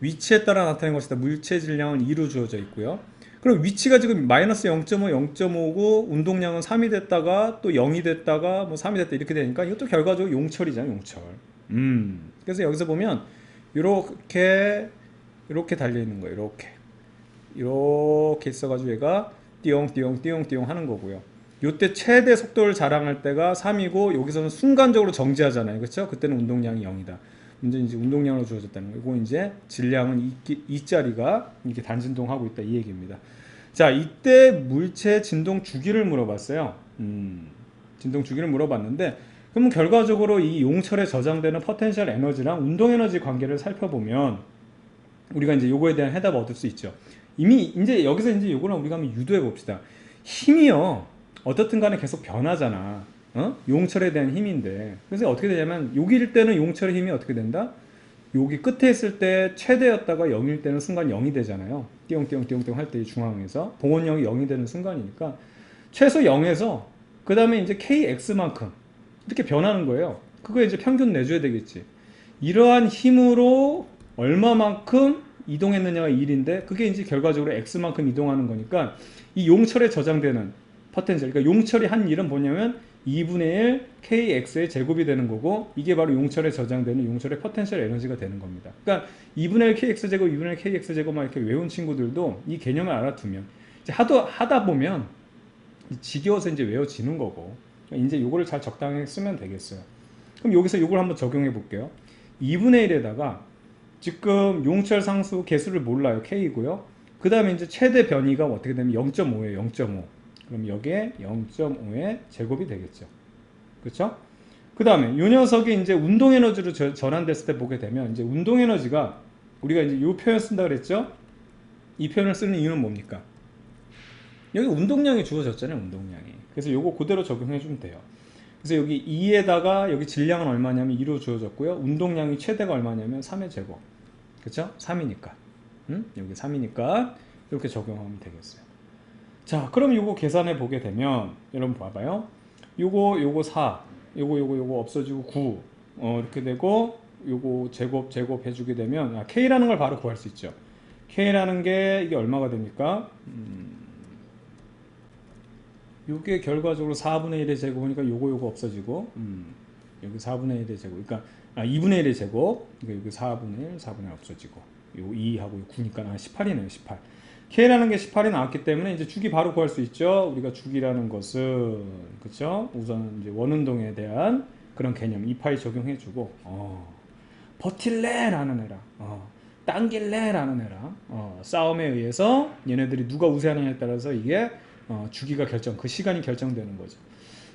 위치에 따라 나타낸 것이다. 물체 질량은 2로 주어져 있고요. 그럼 위치가 지금 마이너스 0.5, 0.5고 운동량은 3이 됐다가 또 0이 됐다가 뭐 3이 됐다 이렇게 되니까 이것도 결과적으로 용철이잖아요. 용철. 그래서 여기서 보면 이렇게 달려 있는 거예요. 이렇게 있어가지고 얘가 띠용띠용 하는 거고요. 요때 최대 속도를 자랑할 때가 3이고 여기서는 순간적으로 정지하잖아요. 그렇죠? 그때는 운동량이 0이다. 문제는 이제 운동량으로 주어졌다는 거. 이거 이제 질량은 이 자리가 이렇게 단진동하고 있다 이 얘기입니다. 자, 이때 물체 진동 주기를 물어봤어요. 진동 주기를 물어봤는데, 그러면 결과적으로 이 용철에 저장되는 포텐셜 에너지랑 운동 에너지 관계를 살펴보면 우리가 이제 요거에 대한 해답을 얻을 수 있죠. 이미 이제 여기서 이제 요거랑 우리가 한번 유도해 봅시다. 힘이요, 어떻든 간에 계속 변하잖아. 용철에 대한 힘인데, 그래서 어떻게 되냐면 여기일 때는 용철의 힘이 어떻게 된다? 여기 끝에 있을 때 최대였다가 0일 때는 순간 0이 되잖아요. 띠용띠용 할 때 중앙에서 봉원력이 0이 되는 순간이니까 최소 0에서 그 다음에 이제 kx만큼 이렇게 변하는 거예요. 그거 이제 평균 내줘야 되겠지. 이러한 힘으로 얼마만큼 이동했느냐가 1인데, 그게 이제 결과적으로 x만큼 이동하는 거니까 이 용철에 저장되는 포텐셜, 그러니까 용철이 한 일은 뭐냐면 2분의 1 kx의 제곱이 되는 거고, 이게 바로 용철에 저장되는 용철의 포텐셜 에너지가 되는 겁니다. 그러니까 2분의 1 kx 제곱, 2분의 1 kx 제곱만 이렇게 외운 친구들도 이 개념을 알아두면 이제 하다 보면 지겨워서 이제 외워지는 거고, 이제 요거를 잘 적당히 쓰면 되겠어요. 그럼 여기서 요걸 한번 적용해 볼게요. 2분의 1에다가 지금 용철 상수 개수를 몰라요. k이고요. 그 다음에 이제 최대 변이가 어떻게 되면 0.5예요. 0.5. 그럼 여기에 0.5의 제곱이 되겠죠. 그렇죠? 그 다음에 이 녀석이 이제 운동 에너지로 전환됐을 때 보게 되면, 이제 운동 에너지가 우리가 이제 이 표현 쓴다 그랬죠? 이 표현을 쓰는 이유는 뭡니까? 여기 운동량이 주어졌잖아요. 운동량이. 그래서 요거 그대로 적용해 주면 돼요. 그래서 여기 2에다가 여기 질량은 얼마냐면 2로 주어졌고요. 운동량이 최대가 얼마냐면 3의 제곱. 그렇죠? 3이니까. 여기 3이니까 이렇게 적용하면 되겠어요. 자, 그럼 요거 계산해 보게 되면 여러분 봐봐요. 요거 4, 요거 없어지고 9, 이렇게 되고, 요거 제곱 해주게 되면 K라는 걸 바로 구할 수 있죠. K라는 게 이게 얼마가 됩니까? 요게 결과적으로 4분의 1의 제곱이니까 요거 없어지고, 여기 4분의 1의 제곱, 그러니까 2분의 1의 제곱, 그러니까 여기 4분의 1 없어지고, 요 2하고 9니까 18이네요. 18. K라는 게 18이 나왔기 때문에 이제 주기 바로 구할 수 있죠. 우리가 주기라는 것은, 그쵸? 우선 이제 원운동에 대한 그런 개념, 2파이 적용해주고, 버틸래? 라는 애랑, 당길래? 라는 애랑, 싸움에 의해서 얘네들이 누가 우세하느냐에 따라서 이게 주기가 그 시간이 결정되는 거죠.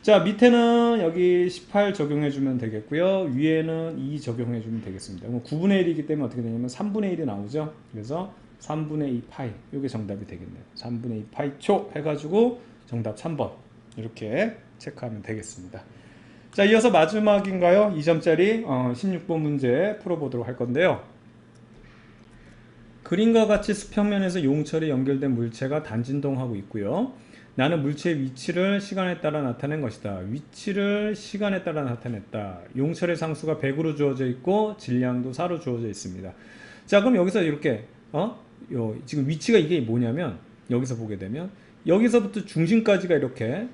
자, 밑에는 여기 18 적용해주면 되겠고요. 위에는 2 적용해주면 되겠습니다. 9분의 1이기 때문에 어떻게 되냐면 3분의 1이 나오죠. 그래서 3분의 2 파이, 이게 정답이 되겠네요. 3분의 2 파이 초 해가지고 정답 3번 이렇게 체크하면 되겠습니다. 자, 이어서 마지막인가요? 2점짜리 16번 문제 풀어보도록 할 건데요. 그림과 같이 수평면에서 용철이 연결된 물체가 단진동하고 있고요. 나는 물체의 위치를 시간에 따라 나타낸 것이다. 위치를 시간에 따라 나타냈다. 용철의 상수가 100으로 주어져 있고 질량도 4로 주어져 있습니다. 자, 그럼 여기서 이렇게 지금 위치가 이게 뭐냐면, 여기서 보게 되면 여기서부터 중심까지가 이렇게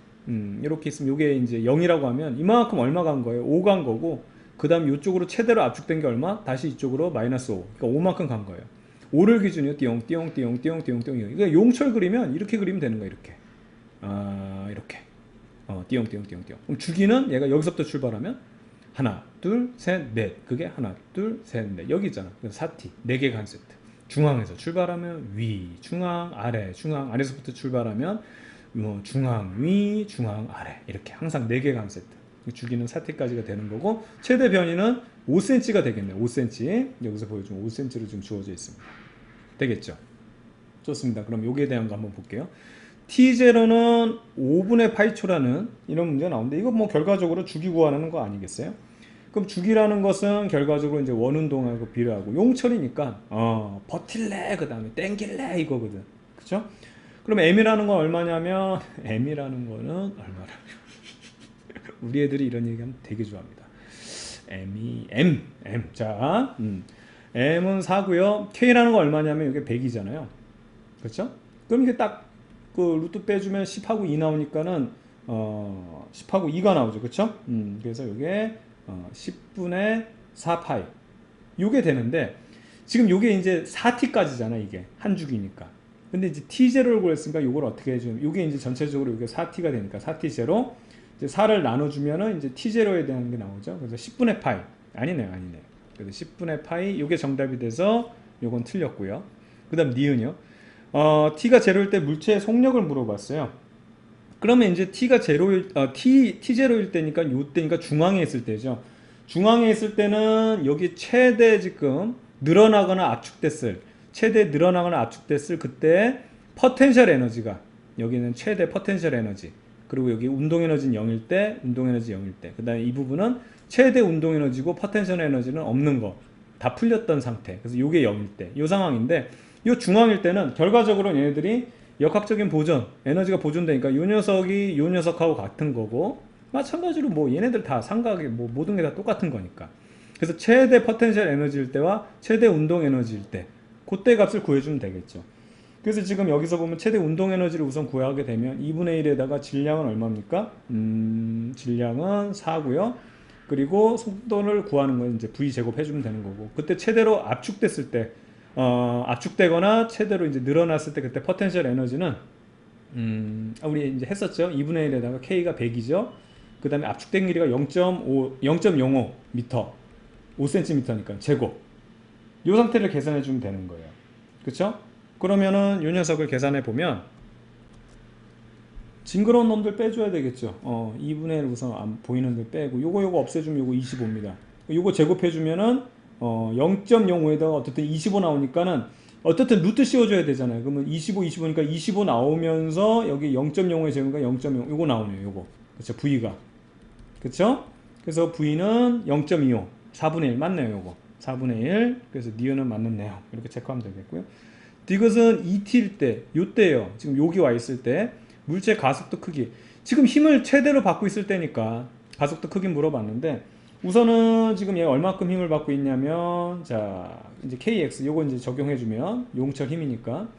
있으면 이게 이제 0이라고 하면 이만큼 얼마 간 거예요? 5 간 거고, 그 다음 이쪽으로 최대로 압축된 게 얼마? 다시 이쪽으로 마이너스 5. 그러니까 5만큼 간 거예요. 5를 기준으로 띠용. 이거 용철 그리면 이렇게 그리면 되는 거예요. 이렇게. 이렇게. 띠용띠용띠용띠용. 그럼 주기는 얘가 여기서부터 출발하면 하나, 둘, 셋, 넷. 그게 하나, 둘, 셋, 넷. 여기 있잖아. 그래서 4T. 4개가 한 세트. 중앙에서 출발하면 위, 중앙, 아래, 중앙, 아래서부터 출발하면 뭐 중앙, 위, 중앙, 아래. 이렇게 항상 4개가 한 세트. 주기는 4T까지가 되는 거고, 최대 변이는 5cm가 되겠네요. 5cm. 여기서 보여주면 5cm로 지금 주어져 있습니다. 되겠죠? 좋습니다. 그럼 여기에 대한 거 한번 볼게요. T0는 5분의 파이초라는 이런 문제가 나오는데, 이거 뭐 결과적으로 주기 구하는 거 아니겠어요? 그럼 주기라는 것은 결과적으로 이제 원운동하고 비례하고 용철이니까 버틸래 그 다음에 땡길래 이거거든. 그쵸? 그럼 M이라는 건 얼마냐면 M이라는 거는 얼마라고? 우리 애들이 이런 얘기하면 되게 좋아합니다. M. 자, M은 4고요. K라는 건 얼마냐면 이게 100이잖아요. 그렇죠? 그럼 이게 딱 그 루트 빼주면 10하고 2 나오니까는 10하고 2가 나오죠. 그렇죠? 그래서 이게 10분의 4파이 요게 되는데, 지금 요게 이제 4t까지잖아. 이게 한 주기니까. 근데 이제 t0를 구했으니까 요걸 어떻게 해주면, 요게 이제 전체적으로 요게 4t가 되니까 4t0 이제 4를 나눠주면은 이제 t0에 대한 게 나오죠. 그래서 10분의 파이 아니네요. 그래서 10분의 파이 요게 정답이 돼서 요건 틀렸고요. 그 다음 니은요. t가 제로일 때 물체의 속력을 물어봤어요. 그러면 이제 t가 제로일 t0일 때니까 요때니까 중앙에 있을 때죠. 중앙에 있을 때는 여기 최대 지금 늘어나거나 압축됐을, 최대 늘어나거나 압축됐을 그때 포텐셜 에너지가, 여기는 최대 포텐셜 에너지, 그리고 여기 운동 에너지는 0일 때, 운동 에너지 0일 때, 그 다음에 이 부분은 최대 운동 에너지고 포텐셜 에너지는 없는 거, 다 풀렸던 상태. 그래서 요게 0일 때, 요 상황인데, 요 중앙일 때는 결과적으로 얘네들이 역학적인 보존, 에너지가 보존되니까 요 녀석이 요 녀석하고 같은 거고, 마찬가지로 뭐 얘네들 다 삼각이 뭐 모든 게 다 똑같은 거니까. 그래서 최대 포텐셜 에너지일 때와 최대 운동 에너지일 때, 그때 값을 구해주면 되겠죠. 그래서 지금 여기서 보면 최대 운동 에너지를 우선 구하게 되면 2분의 1에다가 질량은 얼마입니까? 질량은 4고요. 그리고 속도를 구하는 건 이제 V 제곱 해주면 되는 거고, 그때 최대로 압축됐을 때, 압축되거나 최대로 이제 늘어났을 때 그때 포텐셜 에너지는 우리 이제 했었죠. 2분의 1에다가 K가 100이죠. 그 다음에 압축된 길이가 0.05 미터, 5cm니까 제곱. 이 상태를 계산해 주면 되는 거예요. 그쵸? 그러면은 이 녀석을 계산해 보면 징그러운 놈들 빼줘야 되겠죠. 2분의 1 우선 안 보이는 데 빼고 요거 없애주면 요거 25입니다. 요거 제곱해 주면은 0.05에다가 어쨌든 25 나오니까는 어쨌든 루트 씌워줘야 되잖아요. 그러면 25니까 25 나오면서 여기 0.05의 제곱이니까 0.05 요거 나오네요. 요거. 그쵸? V가. 그쵸? 그래서 V는 0.25 4분의 1 맞네요. 요거 4분의 1. 그래서 니은은 맞는네요. 이렇게 체크하면 되겠고요. 이것은 ET일 때, 요때예요. 지금 여기 와 있을 때 물체 가속도 크기, 지금 힘을 최대로 받고 있을 때니까 가속도 크기 물어봤는데, 우선은 지금 얘가 얼마큼 힘을 받고 있냐면, 자 이제 KX 요거 이제 적용해주면 용철 힘이니까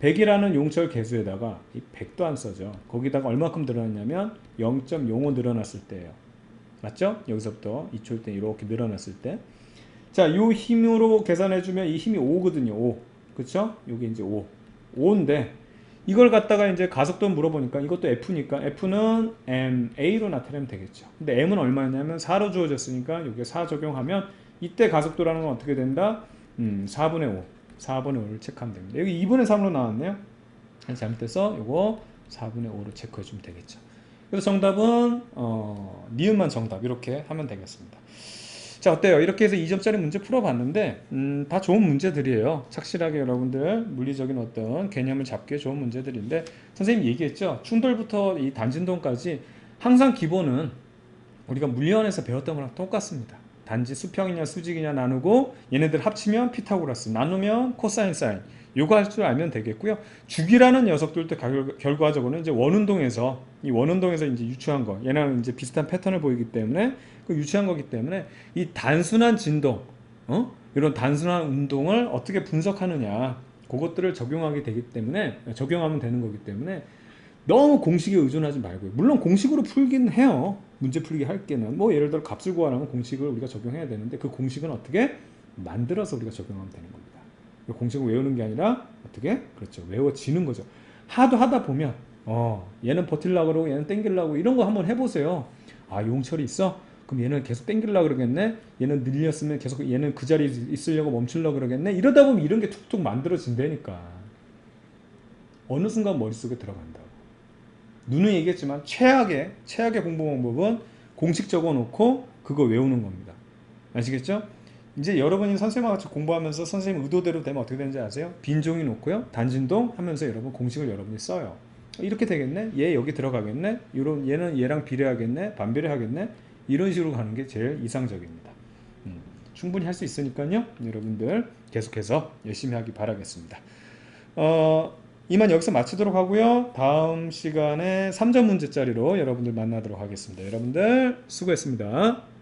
100이라는 용철 개수에다가 이 100도 안 써죠. 거기다가 얼마큼 늘어났냐면 0.05 늘어났을 때예요. 맞죠? 여기서부터 2초일 때 이렇게 늘어났을 때, 자 요 힘으로 계산해주면 이 힘이 5거든요. 5. 그쵸? 요게 이제 5인데, 이걸 갖다가 이제 가속도 물어보니까 이것도 F니까 F는 MA로 나타내면 되겠죠. 근데 M은 얼마였냐면 4로 주어졌으니까 여기에 4 적용하면 이때 가속도라는 건 어떻게 된다? 4분의 5. 4분의 5를 체크하면 됩니다. 여기 2분의 3로 나왔네요. 잘못해서 요거 4분의 5로 체크해주면 되겠죠. 그래서 정답은 니은만 정답 이렇게 하면 되겠습니다. 자, 어때요? 이렇게 해서 2점짜리 문제 풀어봤는데 다 좋은 문제들이에요. 착실하게 여러분들 물리적인 어떤 개념을 잡기에 좋은 문제들인데, 선생님 얘기했죠. 충돌부터 이 단진동까지 항상 기본은 우리가 물리원에서 배웠던 거랑 똑같습니다. 단지 수평이냐 수직이냐 나누고 얘네들 합치면 피타고라스, 나누면 코사인 사인, 요거 할 줄 알면 되겠고요. 주기라는 녀석들도 결과적으로는 이제 원운동에서, 이 원운동에서 이제 유추한 거, 얘랑 이제 비슷한 패턴을 보이기 때문에 그 유추한 거기 때문에 이 단순한 진동, 이런 단순한 운동을 어떻게 분석하느냐, 그것들을 적용하게 되기 때문에, 적용하면 되는 거기 때문에 너무 공식에 의존하지 말고요. 물론 공식으로 풀긴 해요. 문제 풀기 할 때는 뭐 예를 들어 값을 구하려면 공식을 우리가 적용해야 되는데, 그 공식은 어떻게 만들어서 우리가 적용하면 되는 겁니다. 공식을 외우는 게 아니라 어떻게? 그렇죠. 외워지는 거죠. 하도 하다 보면 얘는 버틸라 그러고 얘는 땡길라고 이런 거 한번 해보세요. 아, 용철이 있어? 그럼 얘는 계속 땡길라 그러겠네? 얘는 늘렸으면 계속 얘는 그 자리에 있으려고 멈추려 그러겠네? 이러다 보면 이런 게 툭툭 만들어진다니까. 어느 순간 머릿속에 들어간다고. 누누이 얘기했지만 최악의 공부 방법은 공식 적어 놓고 그거 외우는 겁니다. 아시겠죠? 이제 여러분이 선생님과 같이 공부하면서 선생님 의도대로 되면 어떻게 되는지 아세요? 빈종이 놓고요. 단진동 하면서 여러분 공식을 여러분이 써요. 이렇게 되겠네? 얘 여기 들어가겠네? 얘는 얘랑 비례하겠네? 반비례하겠네? 이런 식으로 가는 게 제일 이상적입니다. 충분히 할 수 있으니까요. 여러분들 계속해서 열심히 하기 바라겠습니다. 이만 여기서 마치도록 하고요. 다음 시간에 3점 문제짜리로 여러분들 만나도록 하겠습니다. 여러분들 수고했습니다.